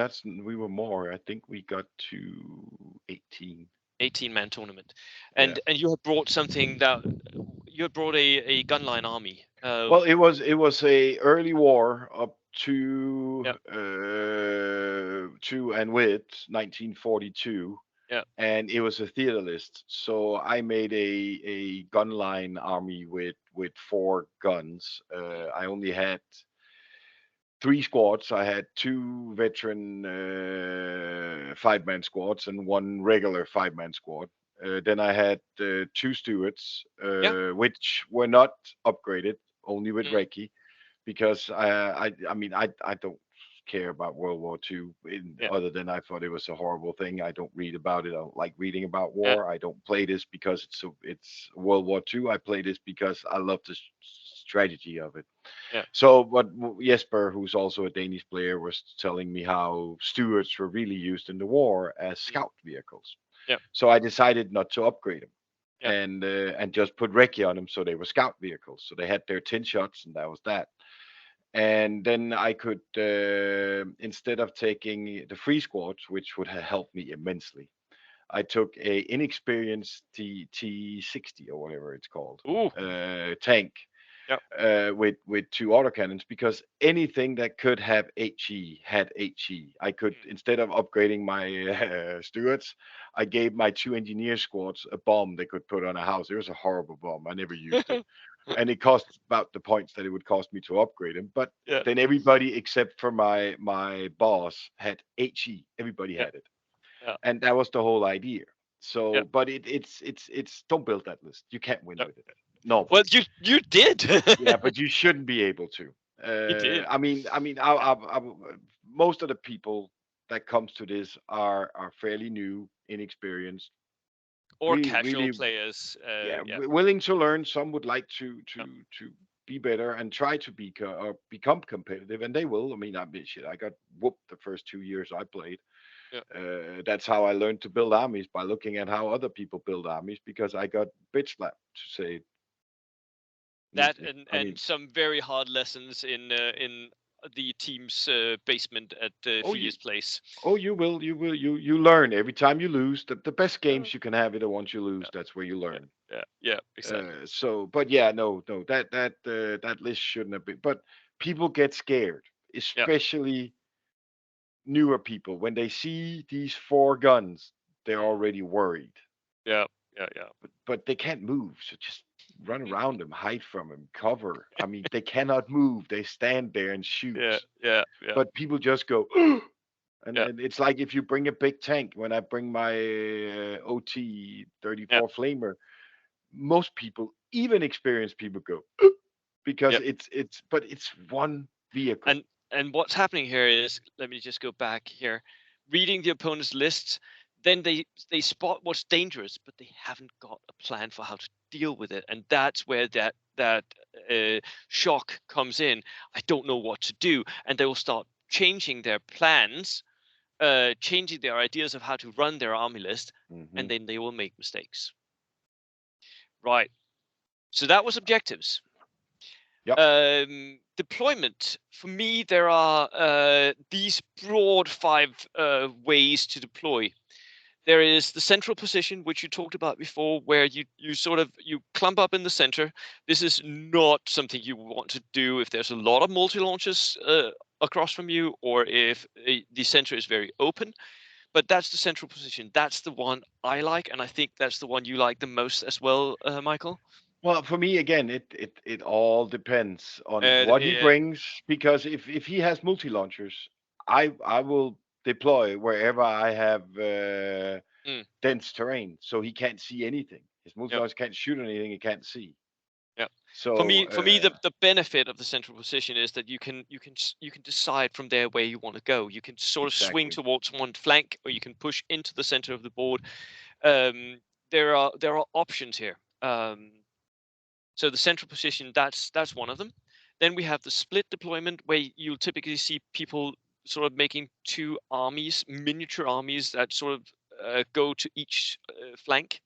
we were more. I think we got to 18. 18-man tournament, Yeah. and you had brought something that you had brought a gunline army. Well, it was a early war up Yeah, to and with 1942, yeah, and it was a theater list. So I made a gunline army with 4 guns. mm, I only had 3 squads. I had 2 veteran 5-man squads and 1 regular 5-man squad. Then I had 2 stewards, yeah, which were not upgraded, only with mm, Reiki, because I mean I don't. care about World War II, Yeah. other than I thought it was a horrible thing. I don't read about it. I don't like reading about Yeah. war. I don't play this because it's World War II. I play this because I love the strategy of it. Yeah. So, but Jesper, who's also a Danish player, was telling me how Stuarts were really used in the war as Mm. scout vehicles. Yeah. So I decided not to upgrade them Yeah. and just put Recce on them, so they were scout vehicles. So they had their 10 shots, and that was that. And then I could, instead of taking the free squads, which would have helped me immensely, I took a inexperienced T60 or whatever it's called, Ooh. tank, Yeah. with two autocannons, because anything that could have HE had HE. I could, Mm. instead of upgrading my Stuarts, I gave my two engineer squads a bomb they could put on a house. It was a horrible bomb. I never used it, and it cost about the points that it would cost me to upgrade him. But Yeah. then everybody except for my boss had HE. Everybody Yeah. had it, Yeah. and that was the whole idea. Yeah. So, but it's don't build that list. You can't win Yeah. with it Well, normally. you did. Yeah, but you shouldn't be able to. You did. Yeah. Most of the people that comes to this are fairly new, inexperienced, Or really, casual really, players. yeah, Yeah. willing to learn. Some would like to Yeah. be better and try to or become competitive, and they will. I mean, shit, I got whooped the first 2 years I played. Yeah. That's how I learned to build armies, by looking at how other people build armies, because I got bitch slapped, to say it That neatly. I mean, and some very hard lessons in the team's basement at oh, you Fia's place. Oh, you learn every time you lose. The best Yeah. games you can have are the ones you lose. Yeah. That's where you Yeah. learn. Yeah. Yeah. Exactly. So, but yeah, no, that list shouldn't have been. But people get scared, Yeah. especially newer people. When they see these four guns, they're Mm. already worried. Yeah. Yeah. Yeah. But they can't move, so just run around them, hide from them, cover. I mean, they cannot move. They stand there and Yeah. shoot. Yeah. Yeah. But people just go. Yeah. And it's like if you bring a big tank, when I bring my OT Yeah. 34 Flamer, most people, even experienced people, go because Yeah. but it's one vehicle. And what's happening here is, let me just go back here, reading the opponent's lists, then they spot what's dangerous, but they haven't got a plan for how to deal with it, and that's where that shock comes in. I don't know what to do, and they will start changing their plans, changing their ideas of how to run their army list, Hmm. and then they will make mistakes. Right. So that was objectives. Yep. Deployment, for me, there are these broad five ways to deploy. There is the central position, which you talked about before, where you sort of you clump up in the center. This is not something you want to do if there's a lot of multi launches across from you, or if the center is very open. But that's the central position. That's the one I like, and I think that's the one you like the most as well, Michael. Well, for me, again, it all depends on what he Yeah. brings, because if he has multi launchers, I will deploy wherever I have Mm, dense terrain, so he can't see anything. His multi yep. launchers can't shoot anything he can't see. Yeah. So For me, the benefit of the central position is that you can decide from there where you want to go. You can sort of swing exactly. towards one flank, or you can push into the center of the board. There are options here. So the central position, that's one of them. Then we have the split deployment, where you'll typically see people sort of making two armies, miniature armies that sort of go to each flank.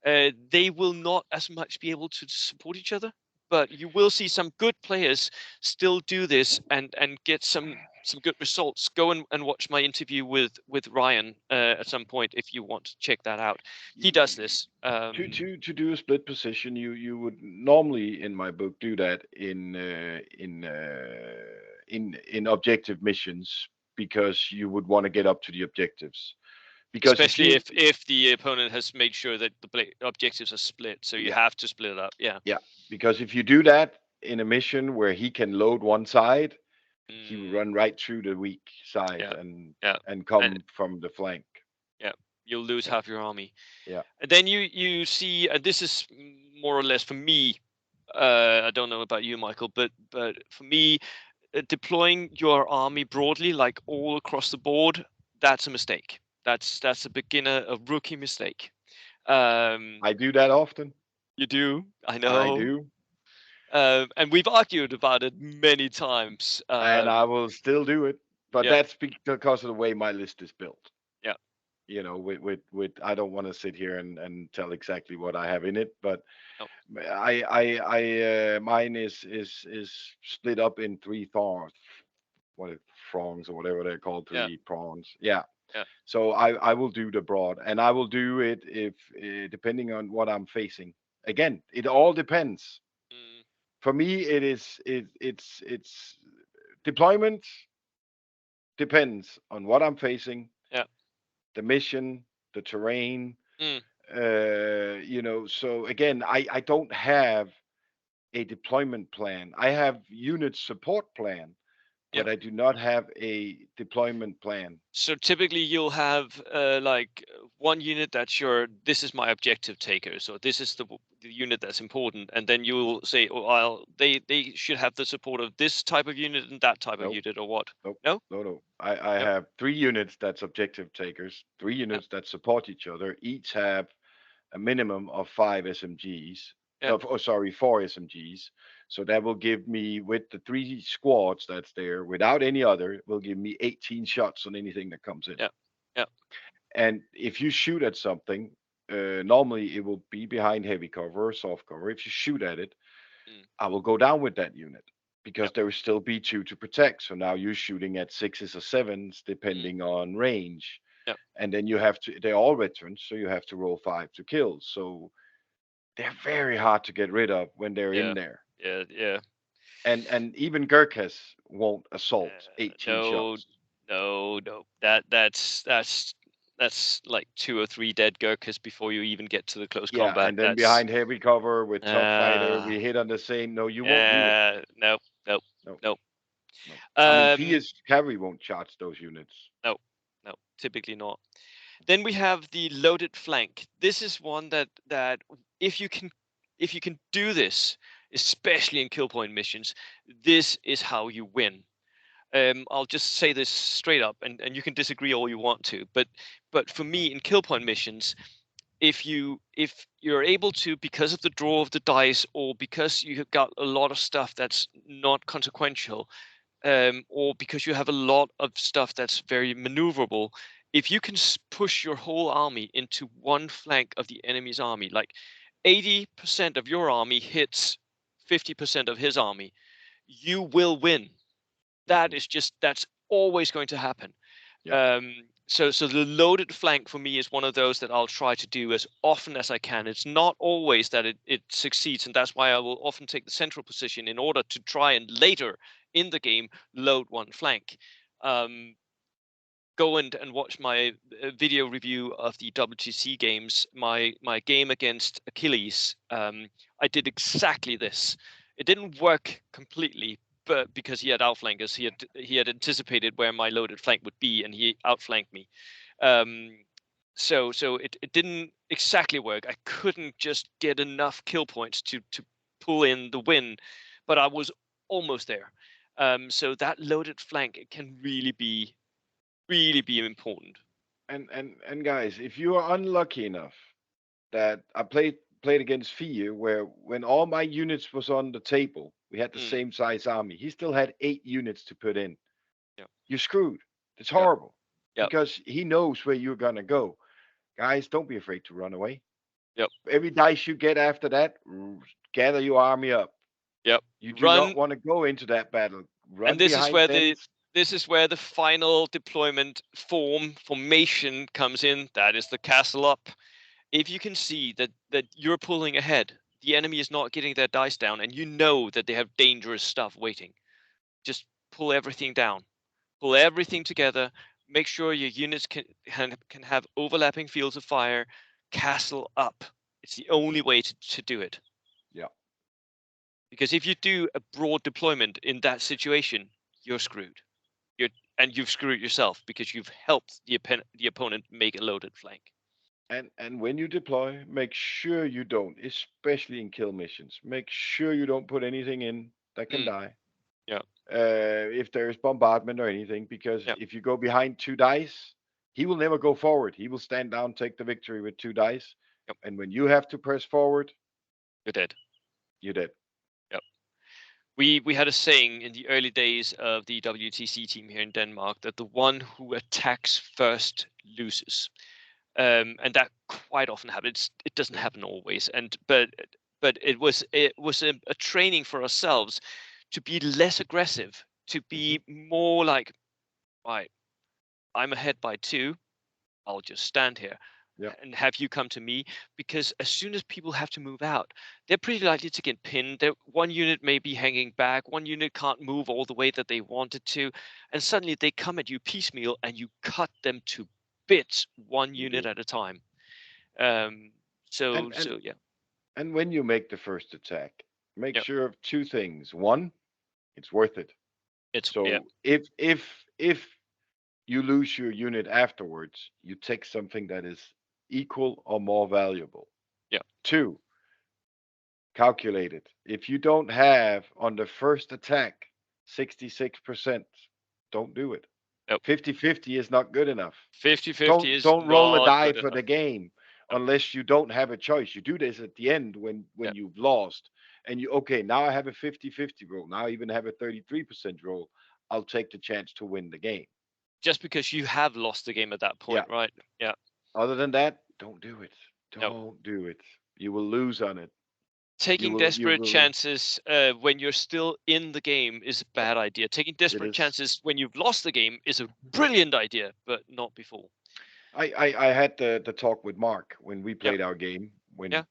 They will not as much be able to support each other, but you will see some good players still do this and get some good results. Go and watch my interview with Ryan at some point if you want to check that out. He does Y- this. to do a split position, you would normally, in my book, do that in objective missions, because you would want to get up to the objectives. Because if Especially you if the opponent has made sure that the objectives are split, so you Yeah, have to split it up. Yeah. yeah, because if you do that in a mission where he can load one side, he will Mm, run right through the weak side yeah. and Yeah. And come from the flank. yeah, you'll lose Yeah, half your army. yeah. And then you see, this is more or less for me. I don't know about you, Michael, but for me, deploying your army broadly, like all across the board, that's a mistake. That's a beginner, a rookie mistake. Um, I do that often. you do, I I know, do, and we've argued about it many times. and I will still do it. But Yeah, that's because of the way my list is built. yeah, You know, with I don't want to sit here and tell exactly what I have in it, but no, mine is split up in three thorns, what it frongs or whatever they're called, yeah, three prawns. Yeah. yeah, So I will do the broad, and I will do it if depending on what I'm facing. Again, it all depends. mm, For me, it's deployment depends on what I'm facing, yeah, the mission, the terrain. mm, So again, I don't have a deployment plan. I have unit support plan, yeah. but I do not have a deployment plan. So typically you'll have like one unit that's your this is my objective taker. So this is the unit that's important, and then you'll say, oh, they should have the support of this type of unit and that type of Nope, unit, or what? nope, No? no. I Yep. have three units that's objective takers, three Yep. units that support each other. Each have a minimum of five SMGs. Yep. Sorry, four SMGs. So that will give me, with the three squads that's there, without any other, will give me 18 shots on anything that comes in. Yep. Yep. And if you shoot at something, normally it will be behind heavy cover or soft cover. If you shoot at it, Mm, I will go down with that unit because yep. there will still be two to protect. So now you're shooting at sixes or sevens, Mm, depending on range. yep. And then you have to, they're all veterans, so you have to roll five to kill. So they're very hard to get rid of when they're in Yeah. there. Yeah. Yeah. And even Gurkhas won't assault 18 No. shots. No. No. That's like two or three dead Gurkhas before you even get to the close Yeah, combat. and then That's behind heavy cover with top fighter, uh we hit on the same. No, you won't do it. no. No. No, No. no. I mean, Um. Fia's cavalry won't charge those units. No. No. Typically not. Then we have the loaded flank. This is one that if you can if you can do this, especially in kill point missions, this is how you win. I'll just say this straight up, and you can disagree all you want to, but for me in kill point missions, if you're able to, because of the draw of the dice or because you have got a lot of stuff that's not consequential, or because you have a lot of stuff that's very maneuverable, if you can push your whole army into one flank of the enemy's army, like 80% of your army hits 50% of his army, you will win. Hmm. That's always going to happen. Yeah, So the loaded flank for me is one of those that I'll try to do as often as I can. It's not always that it succeeds, and that's why I will often take the central position in order to try and later in the game load one flank. Um, Go and watch my video review of the WTC games. My game against Achilles, I did exactly this. It didn't work completely, but because he had outflankers, he had anticipated where my loaded flank would be, and he outflanked me. Um, so it didn't exactly work. I couldn't just get enough kill points to pull in the win, but I was almost there. So that loaded flank, it can really be important. and guys, if you are unlucky enough that I played against Fia, where when all my units was on the table, we had the Mm, same size army. He still had 8 units to put in. yeah, You're screwed. It's yeah, horrible yeah, because he knows where you're gonna go. Guys, don't be afraid to run away. yeah, Every dice you get after that, gather your army up. yeah. You do not Run, want to go into that battle. and Run behind tents. this is where the final deployment formation comes in. That is the castle up. If you can see that you're pulling ahead, the enemy is not getting their dice down, and you know that they have dangerous stuff waiting. Just pull everything down, pull everything together. Make sure your units can have overlapping fields of fire. Castle up. It's the only way to do it. Yeah. Because if you do a broad deployment in that situation, you're screwed. You're and you've screwed yourself because you've helped the opponent make a loaded flank. And when you deploy, make sure you don't, especially in kill missions, make sure you don't put anything in that can Mm, die. yeah, if there is bombardment or anything, because Yeah. if you go behind 2 dice, he will never go forward. He will stand down, take the victory with 2 dice, Yep. and when you have to press forward, You're dead. you're dead. Yep. We had a saying in the early days of the WTC team here in Denmark that the one who attacks first loses. And that quite often happens. It doesn't happen always, but it was a training for ourselves to be less aggressive, to Hmm. be more like, right, I'm ahead by 2. I'll just stand here Yeah, and have you come to me, because as soon as people have to move out, they're pretty likely to get pinned. One unit may be hanging back, one unit can't move all the way that they wanted to, and suddenly they come at you piecemeal and you cut them to bits, one you unit do. at a time. Um, And so and so yeah, and when you make the first attack, make yeah, sure of 2 things. One, it's worth it. yeah, So if you lose your unit afterwards, you take something that is equal or more valuable. yeah, 2, calculate it. If you don't have on the first attack 66%, don't do it. yep. 50-50 is not good enough. 50-50 Don't is don't roll a not die good for enough. the game Yep, unless you don't have a choice. You do this at the end yeah. when you've lost, and you, okay, now I have a 50-50 roll. Now I even have a 33% roll. I'll take the chance to win the game. Just because you have lost the game at that Yeah. point, right? Yeah, Other than that, don't do it. no. Don't do it. You will lose on it. You Taking will you desperate will chances when you're still in the game is a Yep, bad idea. Taking it desperate is. chances when you've lost the game is a brilliant idea, but not before. I had the talk with Mark when we Yeah, played our game when yeah.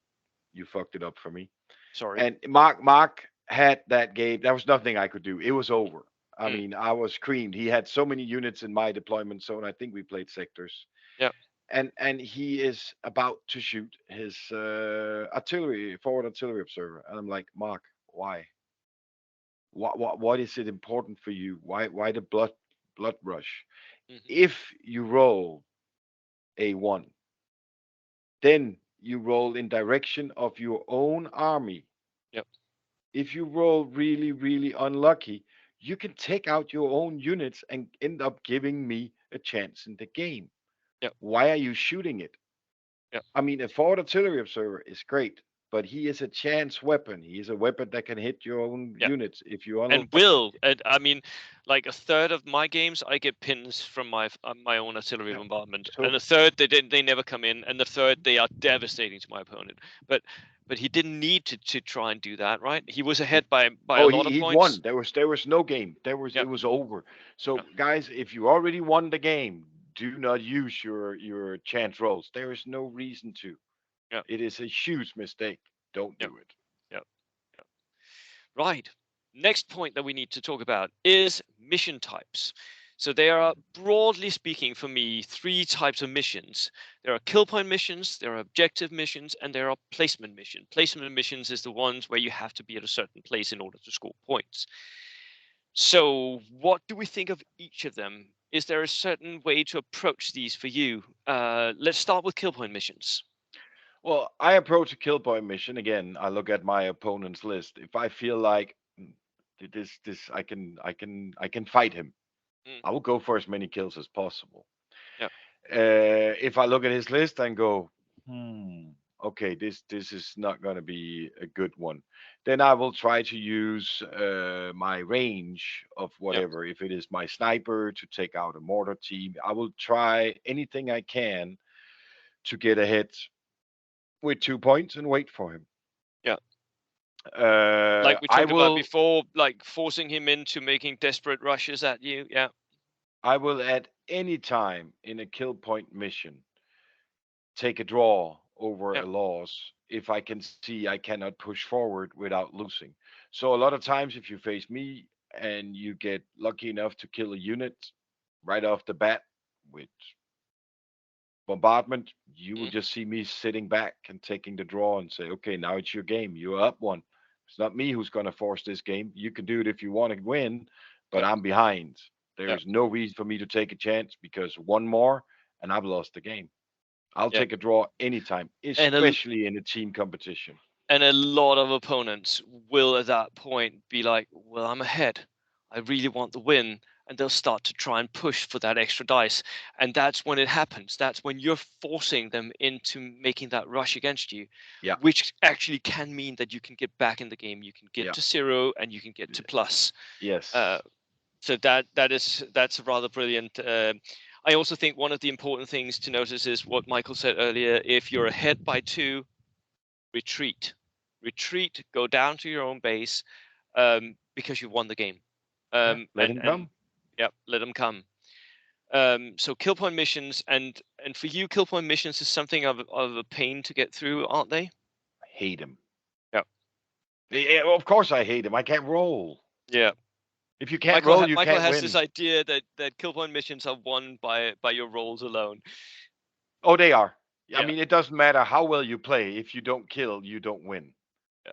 you fucked it up for me. Sorry. And Mark had that game. There was nothing I could do. It was over. I Mm, mean, I was creamed. He had so many units in my deployment zone. I think we played sectors. yeah, And he is about to shoot his artillery forward artillery observer. And I'm like, Mark, why? What is it important for you? Why the blood rush? hmm, If you roll a 1, then you roll in direction of your own army. yeah, If you roll really, really unlucky, you can take out your own units and end up giving me a chance in the game. yeah, Why are you shooting it? yeah, I mean, a forward artillery observer is great, but he is a chance weapon. He is a weapon that can hit your own yeah. units if you're And unlucky. will, and I mean, like a third of my games, I get pins from my own artillery Yeah. bombardment, and So, a third they never come in, and the third they are devastating to my opponent. But but he didn't need to try and do that, right? He was yeah. ahead by a Oh, lot of he won. points. There was no game. Yeah, It was over. yeah, So guys, if you already won the game, do not use your chance rolls. There is no reason to. yeah, It is a huge mistake. Don't yeah, do it. yeah. Right. Next point that we need to talk about is mission types. So there are, broadly speaking, for me, 3 types of missions. There are kill point missions, there are objective missions, and there are placement missions. Placement missions is the ones where you have to be at a certain place in order to score points. So what do we think of each of them? Is there a certain way to approach these for you? Let's start with kill point missions. Well, I approach a kill point mission again. I look at my opponent's list. If I feel like this I can fight him, Mm, I will go for as many kills as possible. yeah, If I look at his list and go, okay, this is not going to be a good one, then I will try to use my range of yeah, whatever. If it is my sniper to take out a mortar team, I will try anything I can to get ahead with 2 points and wait for him. yeah. Like we I talked about will before, like forcing him into making desperate rushes at you. Yeah, I will at any time in a kill point mission take a draw over yeah, a loss if I can see I cannot push forward without losing. So a lot of times, if you face me and you get lucky enough to kill a unit right off the bat with bombardment, you will mm, just see me sitting back and taking the draw and say, okay, now it's your game. You're up 1. It's not me who's going to force this game. You can do it if you want to win, but yeah, I'm behind. There yeah, is no reason for me to take a chance because one more and I've lost the game. I'll yeah. take a draw anytime, And a especially in a team competition. and a lot of opponents will at that point be like, "Well, I'm ahead. I really want the win. And they'll start to try and push for that extra dice. And that's when it happens. That's when you're forcing them into making that rush against you, Yeah. which actually can mean that you can get back in the game. You can get Yeah. to 0 and you can get to plus. Uh, Yes. so that's rather brilliant. I also think one of the important things to notice is what Michael said earlier. If you're ahead by 2, retreat, go down to your own base, because you won the game. Yeah. Let him And come. yeah, let them come. So kill point missions, and for you, kill point missions is something of a pain to get through, aren't they? I hate him. Yeah, Yeah, of course I hate him. I can't roll. yeah. If you can't roll, you Michael can't has this win. idea that kill point missions are won by your rolls alone. Oh, they are. I Yeah, mean, it doesn't matter how well you play. If you don't kill, you don't win. yeah,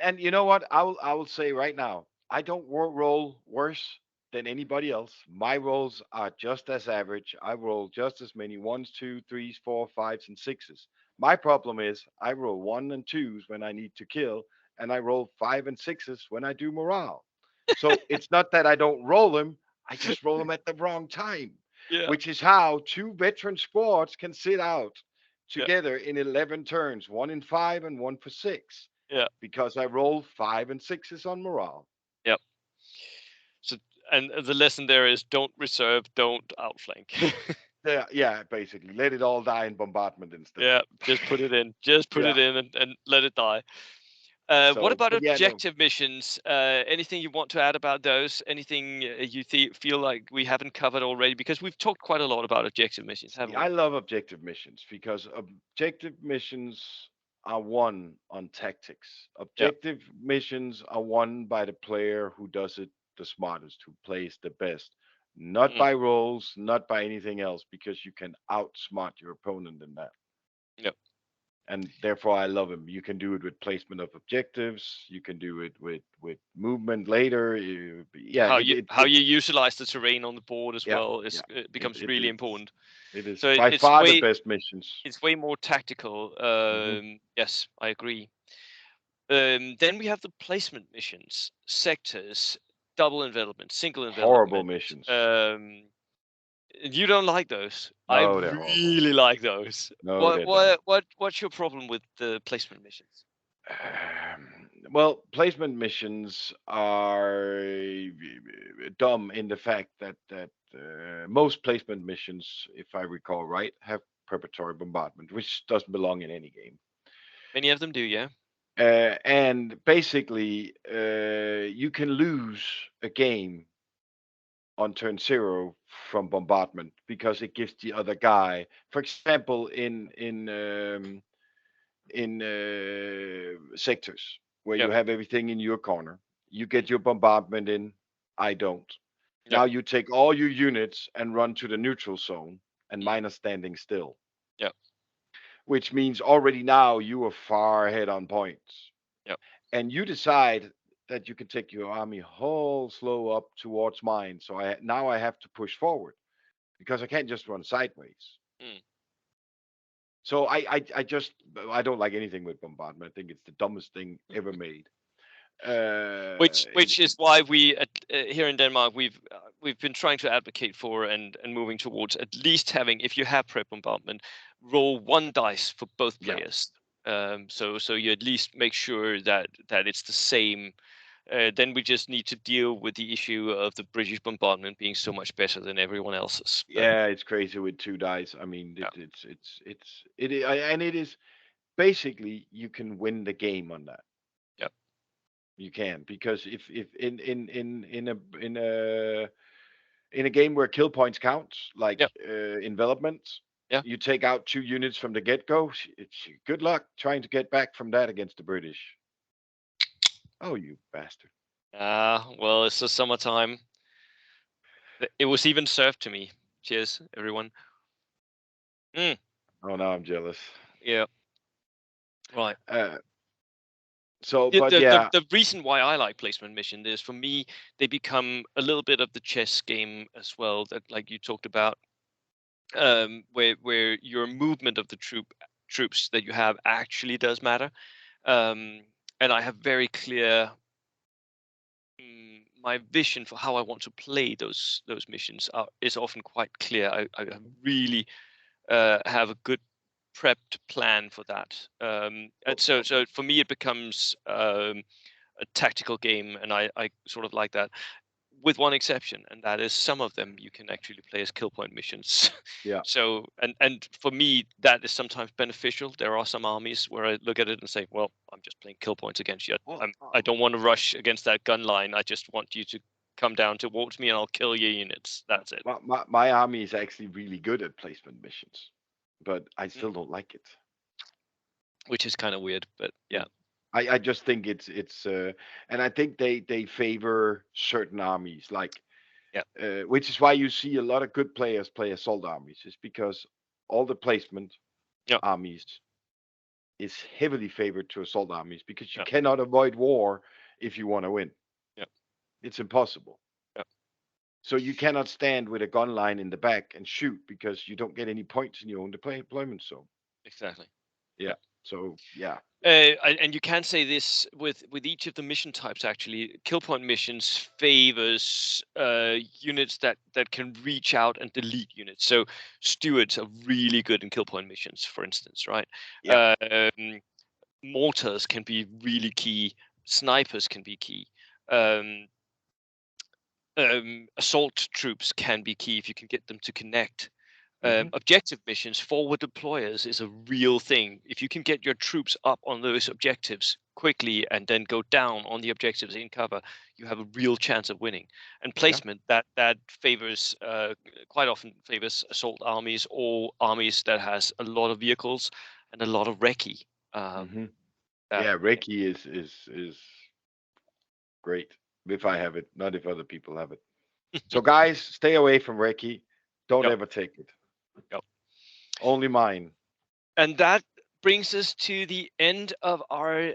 And you know what? I will say right now, I don't roll worse than anybody else. My rolls are just as average. I roll just as many ones, two, threes, four, fives, and sixes. My problem is I roll one and twos when I need to kill, and I roll five and sixes when I do morale. So it's not that I don't roll them; I just roll them at the wrong time, yeah, which is how two veteran squads can sit out yeah, together in 11 turns, one in five and one for six yeah, because I rolled five and sixes on morale. yeah. So, and the lesson there is don't reserve, don't outflank. Yeah, yeah, basically. Let it all die in bombardment instead. Yeah, just put it in. Just put Yeah. it in and let it die. What So, about but yeah, no. objective missions? Anything you want to add about those? Anything you feel like we haven't covered already? Because we've talked quite a lot about objective missions, See, haven't I we? love objective missions because objective missions are won on tactics. Yeah. Objective missions are won by the player who does it the smartest, who plays the best. Not Mm, by rolls, not by anything else, because you can outsmart your opponent in that. yeah. And therefore I love him. You can do it with placement of objectives. You can do it with movement later. Yeah, How you utilize the terrain on the board as yeah, well yeah. is it It becomes it really is important. it is So by far the best missions. it's way more tactical. Hmm. Yes, I agree. Then we have the placement missions, sectors, double envelopment, single Horrible envelopment. missions. Um, You don't like those. I No, they're horrible. really like those. No, they're dumb. What's your problem with the placement missions? Well, placement missions are dumb in the fact that most placement missions, if I recall right, have preparatory bombardment, which doesn't belong in any game. Many of them do, yeah. And basically, you can lose a game on turn zero from bombardment because it gives the other guy, for example, in sectors where you Yep, have everything in your corner, you get your bombardment in. I don't. yep, Now you take all your units and run to the neutral zone, and mm, mine are standing still, yep, which means already now you are far ahead on points. yep, And you decide that you can take your army whole slow up towards mine. So now I have to push forward because I can't just run sideways. mm. So I don't like anything with bombardment. I think it's the dumbest thing ever made. Which is why we here in Denmark we've been trying to advocate for and moving towards at least having, if you have prep bombardment, roll one dice for both Yeah, players. So you at least make sure that it's the same. Then we just need to deal with the issue of the British bombardment being so much better than everyone else's. yeah, it's crazy with two dice. I mean, Yeah, and it is basically you can win the game on that. yeah, You can because if in a game where kill points count, like yeah, envelopment, yeah. you take out two units from the get go. It's good luck trying to get back from that against the British. Oh, you bastard! Well, it's the summertime. It was even served to me. Cheers, everyone. Mm, Oh, now I'm jealous. yeah, right. Uh, so, The, but the the yeah, the reason why I like placement mission is, for me, they become a little bit of the chess game as well. That, like you talked about, where your movement of the troops that you have actually does matter. Um, and I have very clear my vision for how I want to play those missions is often quite clear. I really have a good prepped plan for that. And so for me, it becomes a tactical game, and I sort of like that. With one exception, and that is some of them you can actually play as kill point missions. Yeah. So, and for me, that is sometimes beneficial. There are some armies where I look at it and say, well, I'm just playing kill points against you. Well, I don't want to rush against that gun line. I just want you to come down towards me and I'll kill your units. That's it. my army is actually really good at placement missions, but I Mm, still don't like it. which is kind of weird, but yeah. Mm. I just think and I think they favor certain armies, like Yeah. which is why you see a lot of good players play assault armies. Is because all the placement Yeah. armies is heavily favored to assault armies because you Yeah. cannot avoid war if you want to win. Yeah. It's impossible. Yeah. So you cannot stand with a gun line in the back and shoot because you don't get any points in your own deployment zone. Exactly. Yeah. So yeah. And you can say this with each of the mission types. Actually, kill point missions favors units that can reach out and delete units. So stewards are really good in kill point missions, for instance, right? Yeah. Um, Mortars can be really key. Snipers can be key. Um, Assault troops can be key if you can get them to connect. Hmm. Objective missions, forward deployers is a real thing. If you can get your troops up on those objectives quickly and then go down on the objectives in cover, you have a real chance of winning. And Yeah. placement that favors quite often favors assault armies or armies that has a lot of vehicles and a lot of recce. Um, Hmm. that Yeah. Reiki is great if I have it, not if other people have it. So guys, stay away from Reiki. Don't Yep, ever take it. yep. Only mine. And that brings us to the end of our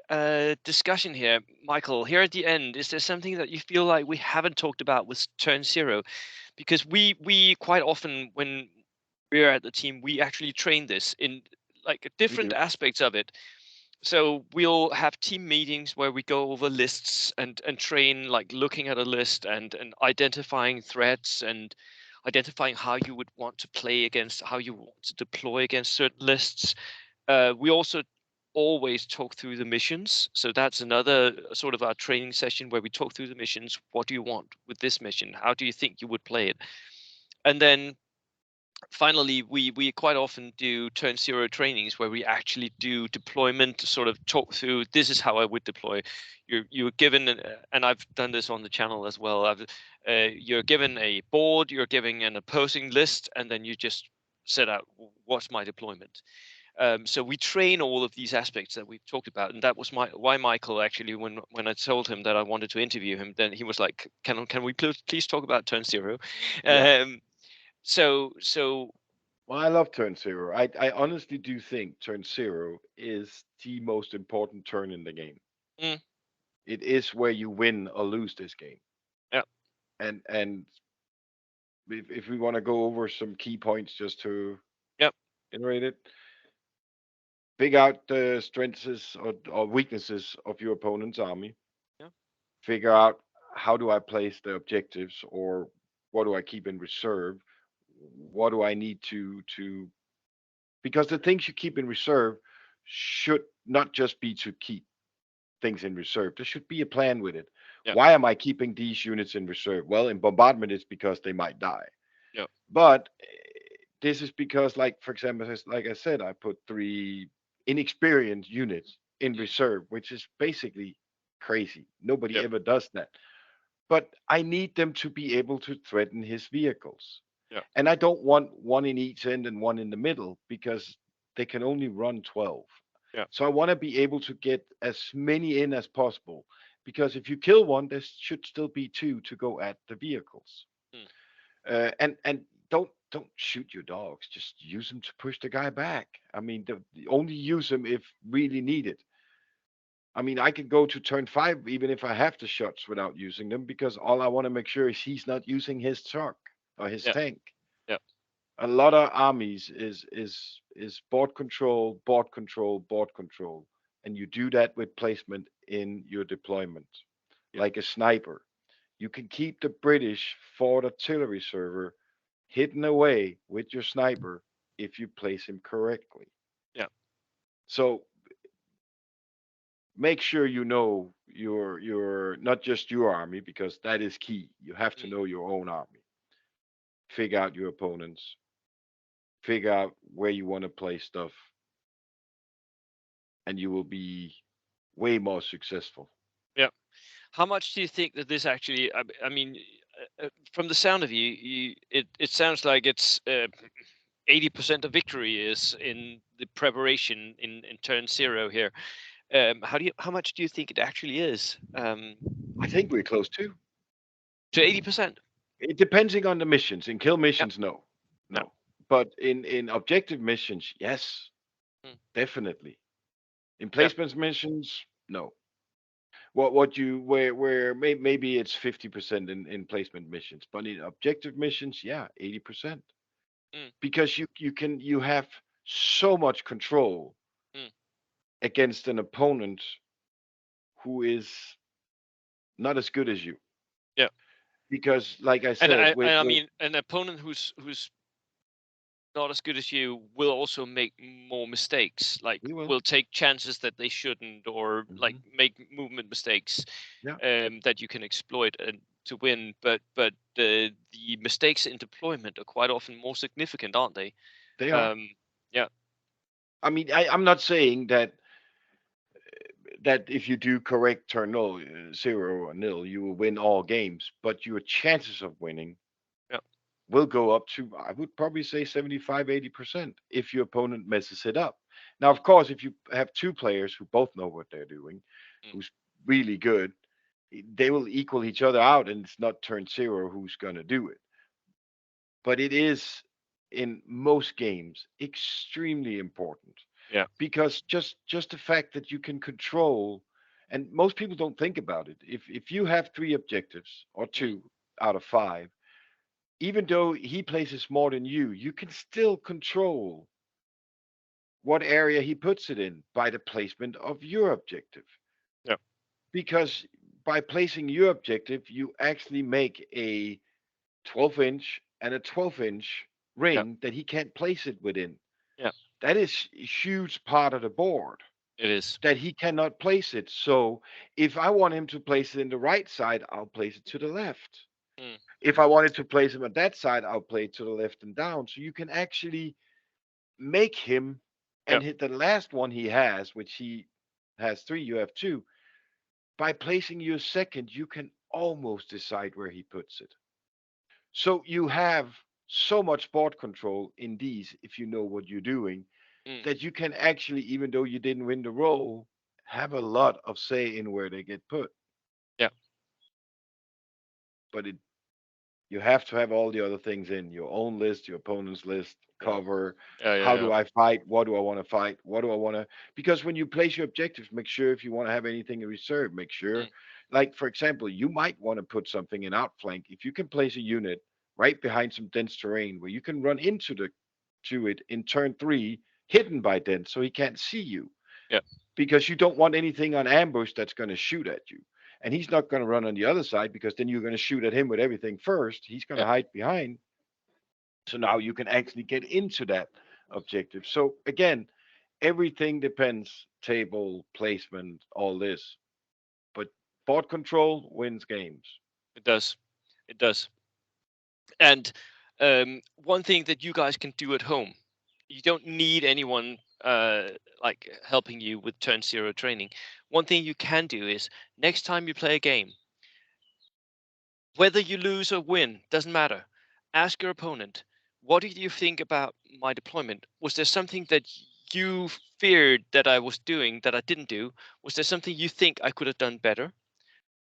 discussion here. Michael, here at the end, is there something that you feel like we haven't talked about with turn zero? Because we quite often, when we're at the team, we actually train this in like We different do. aspects of it. So we'll have team meetings where we go over lists and train, like looking at a list and identifying threats and identifying how you would want to play against, how you want to deploy against certain lists. We also always talk through the missions. So that's another sort of our training session where we talk through the missions. What do you want with this mission? How do you think you would play it? And then finally, we quite often do turn zero trainings where we actually do deployment, sort of talk through this is how I would deploy. You're given, and I've done this on the channel as well. You're given a board, you're given an opposing list, and then you just set out what's my deployment. So we train all of these aspects that we've talked about, and that was why Michael actually, when I told him that I wanted to interview him, then he was like, "Can we please talk about Turn Zero?" Yeah. Um, so Well, I love turn zero. I honestly do think turn zero is the most important turn in the game. mm, It is where you win or lose this game. yeah, And if we want to go over some key points just to yeah, iterate it, figure out the strengths or weaknesses of your opponent's army. yeah, Figure out how do I place the objectives, or what do I keep in reserve? What do I need to because the things you keep in reserve should not just be to keep things in reserve. There should be a plan with it. yeah, Why am I keeping these units in reserve? Well, in bombardment, it's because they might die. yeah, But this is because, like, for example, like I said, I put 3 inexperienced units in mm, reserve, which is basically crazy. Nobody yeah, ever does that. But I need them to be able to threaten his vehicles. yeah, And I don't want one in each end and one in the middle because they can only run 12. yeah, So I want to be able to get as many in as possible because if you kill one, there should still be two to go at the vehicles. mm, And don't shoot your dogs. Just use them to push the guy back. I mean, only use them if really needed. I mean, I could go to turn 5 even if I have the shots without using them because all I want to make sure is he's not using his truck or his yeah, tank. yeah, A lot of armies is board control, board control, board control, and you do that with placement in your deployment, yeah, like a sniper. You can keep the British Fort artillery server hidden away with your sniper if you place him correctly. Yeah. So make sure you know your not just your army, because that is key. You have to Mm. know your own army. Figure out your opponents. Figure out where you want to play stuff, and you will be way more successful. Yeah. How much do you think that this actually? I mean, from the sound of it sounds like it's 80% of victory is in the preparation in turn zero here. How much do you think it actually is? I think we're close to. To 80%. It depending on the missions. In kill Yeah. missions, no, Yeah. no. But in objective missions, yes, Mm. definitely. In Yeah. placements missions, no. What you where maybe it's 50% in placement missions, but in objective missions, yeah, 80%. Mm. Because you have so much control Mm. against an opponent who is not as good as you. Yeah. Because like I And said, I with mean, an opponent who's not as good as you will also make more mistakes. Like, you will. will take chances that they shouldn't, or like Hmm. make movement mistakes Yeah, that you can exploit and to win. But the mistakes in deployment are quite often more significant, aren't they? they are. Um, yeah. I mean, I'm not saying that if you do correct turn null, 0 or 0, you will win all games, but your chances of winning Yeah. will go up to, I would probably say 75, 80% if your opponent messes it up. Now, Mm. of course, if you have two players who both know what they're doing, Mm. who's really good, they will equal each other out, and it's not turn zero who's going to do it. But it is in most games extremely important, Yeah. because just the fact that you can control, and most people don't think about it. If you have three objectives or Mm. two out of five, even though he places more than you can still control what area he puts it in by the placement of your objective. Yeah. Because by placing your objective, you actually make a 12-inch and a 12-inch Yeah. ring that he can't place it within. Yeah. That is a huge part of the board It is. that he cannot place it. So if I want him to place it in the right side, I'll place it to the left. Mm. If I wanted to place him on that side, I'll play it to the left and down. So you can actually make him Yeah. and hit the last one he has, which he has three, you have two. By placing your second, you can almost decide where he puts it. So you have so much board control in these, if you know what you're doing, Mm. that you can actually, even though you didn't win the roll, have a lot of say in where they get put. Yeah. But you have to have all the other things in your own list, your opponent's list, Yeah. cover. Yeah. Yeah. How Yeah. do I fight? What do I want to fight? What do I want to? Because when you place your objectives, make sure if you want to have anything in reserve, make sure, Mm. like for example, you might want to put something in outflank. If you can place a unit right behind some dense terrain where you can run into the to it in turn three, hidden by dense, so he can't see you, Yeah. because you don't want anything on ambush that's going to shoot at you. And he's not going to run on the other side, because then you're going to shoot at him with everything first. He's going to Yeah. hide behind. So now you can actually get into that objective. So again, everything depends, table placement, all this. But board control wins games. It does. It does. And one thing that you guys can do at home, you don't need anyone like helping you with turn zero training. One thing you can do is next time you play a game, whether you lose or win, doesn't matter. Ask your opponent, what did you think about my deployment? Was there something that you feared that I was doing that I didn't do? Was there something you think I could have done better?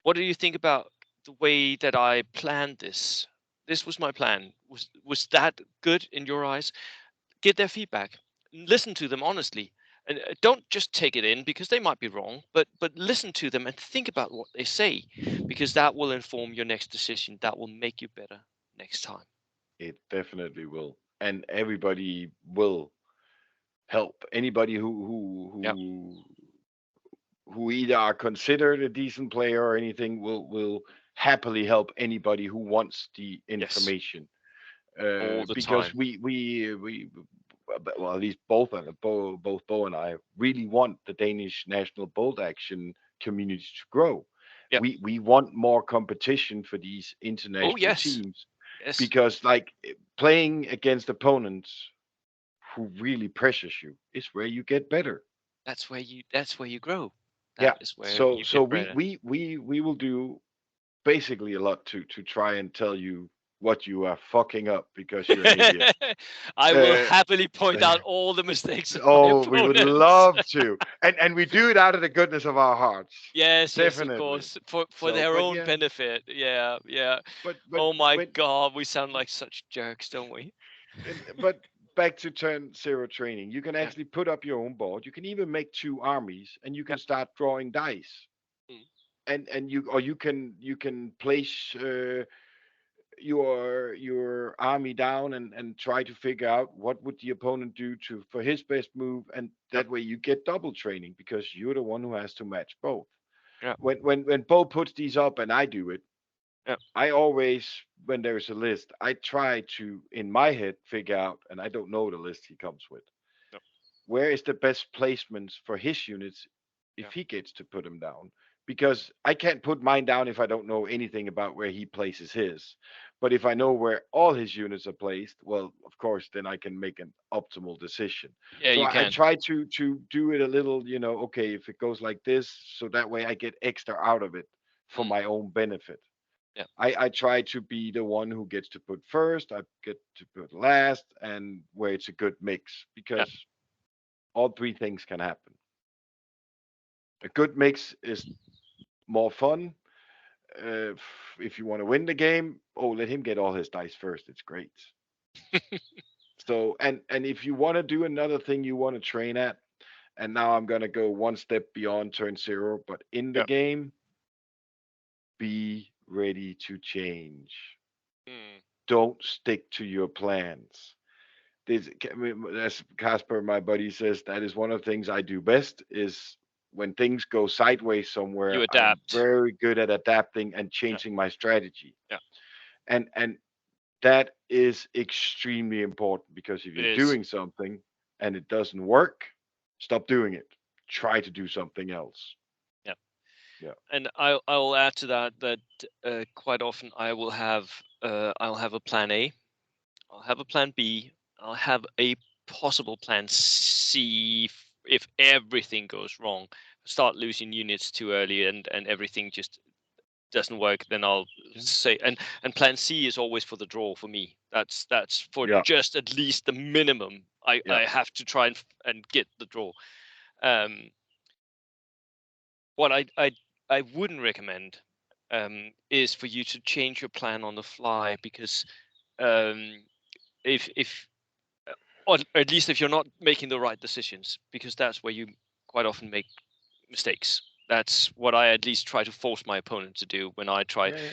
What do you think about the way that I planned this? This was my plan. Was that good in your eyes? Get their feedback. Listen to them honestly, and don't just take it in because they might be wrong. But listen to them and think about what they say, because that will inform your next decision. That will make you better next time. It definitely will. And everybody will help. Anybody Yeah. who either are considered a decent player or anything will happily help anybody who wants the Yes. information, All the because time. well, at least both Bo and I really want the Danish national bolt action community to grow. Yep. We want more competition for these Oh international yes. teams, Yes. because like playing against opponents who really pressures you is where you get better. That's where you grow. Yeah. That is where So you get we better. we will do basically a lot to try and tell you what you are fucking up because you're an idiot. I will Uh, happily point out all the mistakes of my oh, we would opponents. love to, and we do it out of the goodness of our hearts, Yes, yes, of definitely. course, for So, their but own yeah, benefit. Yeah, yeah. but Oh my when God, we sound like such jerks, don't we? but back to turn zero training, you can Yeah, actually put up your own board. You can even make two armies, and you yeah, can start drawing dice, mm, and you can place your army down and try to figure out what would the opponent do to for his best move, and yeah, that way you get double training because you're the one who has to match both. yeah, When Bo puts these up and I do it, yeah, I always, when there's a list, I try to in my head figure out, and I don't know the list he comes with, yeah, where is the best placements for his units yeah, if he gets to put them down, because I can't put mine down if I don't know anything about where he places his. But if I know where all his units are placed, well, of course then I can make an optimal decision. yeah. So You I can. try to do it a little, okay, if it goes like this, so that way I get extra out of it for Mm, my own benefit. yeah, I try to be the one who gets to put first, I get to put last, and where it's a good mix, yeah, because all three things can happen. A good mix is more fun. If you want to win the game, oh, let him get all his dice first. It's great. So, and if you want to do another thing you want to train at, and now I'm gonna go one step beyond turn zero, but in the yeah. game, be ready to change. Mm, Don't stick to your plans. This, as Casper, my buddy, says, that is one of the things I do best. Is when things go sideways you somewhere, I am adapt. very good at adapting and Yeah, changing my strategy. yeah. And that is extremely important, because if It you're is. doing something and it doesn't work, stop doing it. Try to do something else. Yeah. Yeah. And I will add to that quite often I'll have a plan A, I'll have a plan B, I'll have a possible plan C if everything goes wrong. Start losing units too early and everything just doesn't work, then I'll Yeah. say, and plan C is always for the draw for me. That's for Yeah. just at least the minimum. I Yeah. I have to try and get the draw. Um, what I wouldn't recommend is for you to change your plan on the fly, because um, if or at least if you're not making the right decisions, because that's where you quite often make mistakes. That's what I at least try to force my opponent to do when I try. Yeah. Yeah.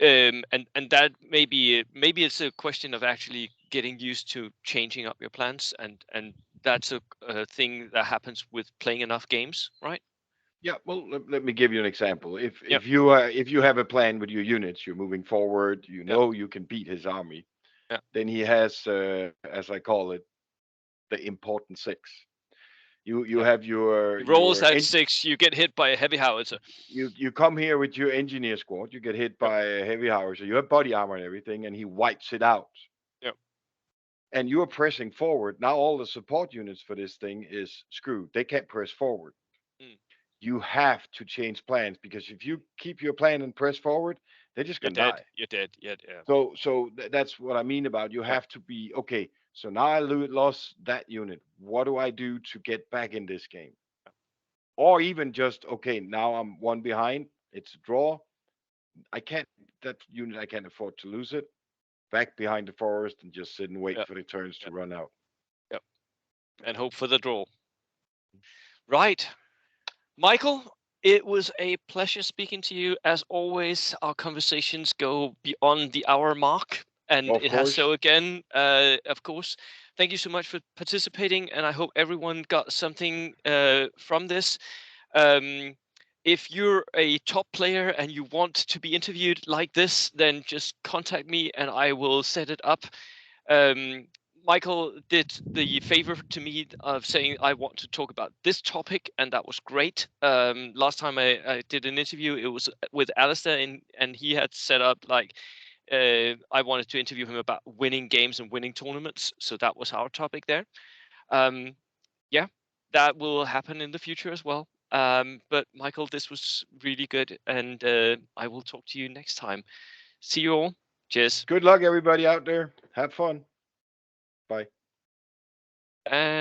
And that maybe it's a question of actually getting used to changing up your plans, and that's a thing that happens with playing enough games, right? Yeah, well, let me give you an example. If Yep. if you have a plan with your units, you're moving forward. You Yep. know you can beat his army. Yep. Then he has, as I call it, the important six. You Yep. have your He rolls your at en- 6, you get hit by a heavy howitzer. you come here with your engineer squad. You get hit Yep. by a heavy howitzer. You have body armor and everything, and he wipes it out. Yep. And you are pressing forward. Now all the support units for this thing is screwed. They can't press forward. Mm. You have to change plans, because if you keep your plan and press forward, they're just You're gonna dead. die. You're dead. Yeah. Yeah. So that's what I mean about, you Yeah. have to be okay. So now I lost that unit. What do I do to get back in this game? Or even just, okay, now I'm one behind. It's a draw. I can't that unit. I can't afford to lose it. Back behind the forest and just sit and wait Yeah. for the turns Yeah. to run out. Yeah. And hope for the draw. Right. Michael, it was a pleasure speaking to you. As always, our conversations go beyond the hour mark, and Of it has course. so again, of course. Thank you so much for participating, and I hope everyone got something from this. Um, if you're a top player and you want to be interviewed like this, then just contact me and I will set it up. Um, Michael did the favor to me of saying I want to talk about this topic, and that was great. Last time I did an interview, it was with Alistair, and he had set up like I wanted to interview him about winning games and winning tournaments. So that was our topic there. Um, yeah, that will happen in the future as well. But Michael, this was really good, and I will talk to you next time. See you all. Cheers. Good luck, everybody out there. Have fun. Bye. And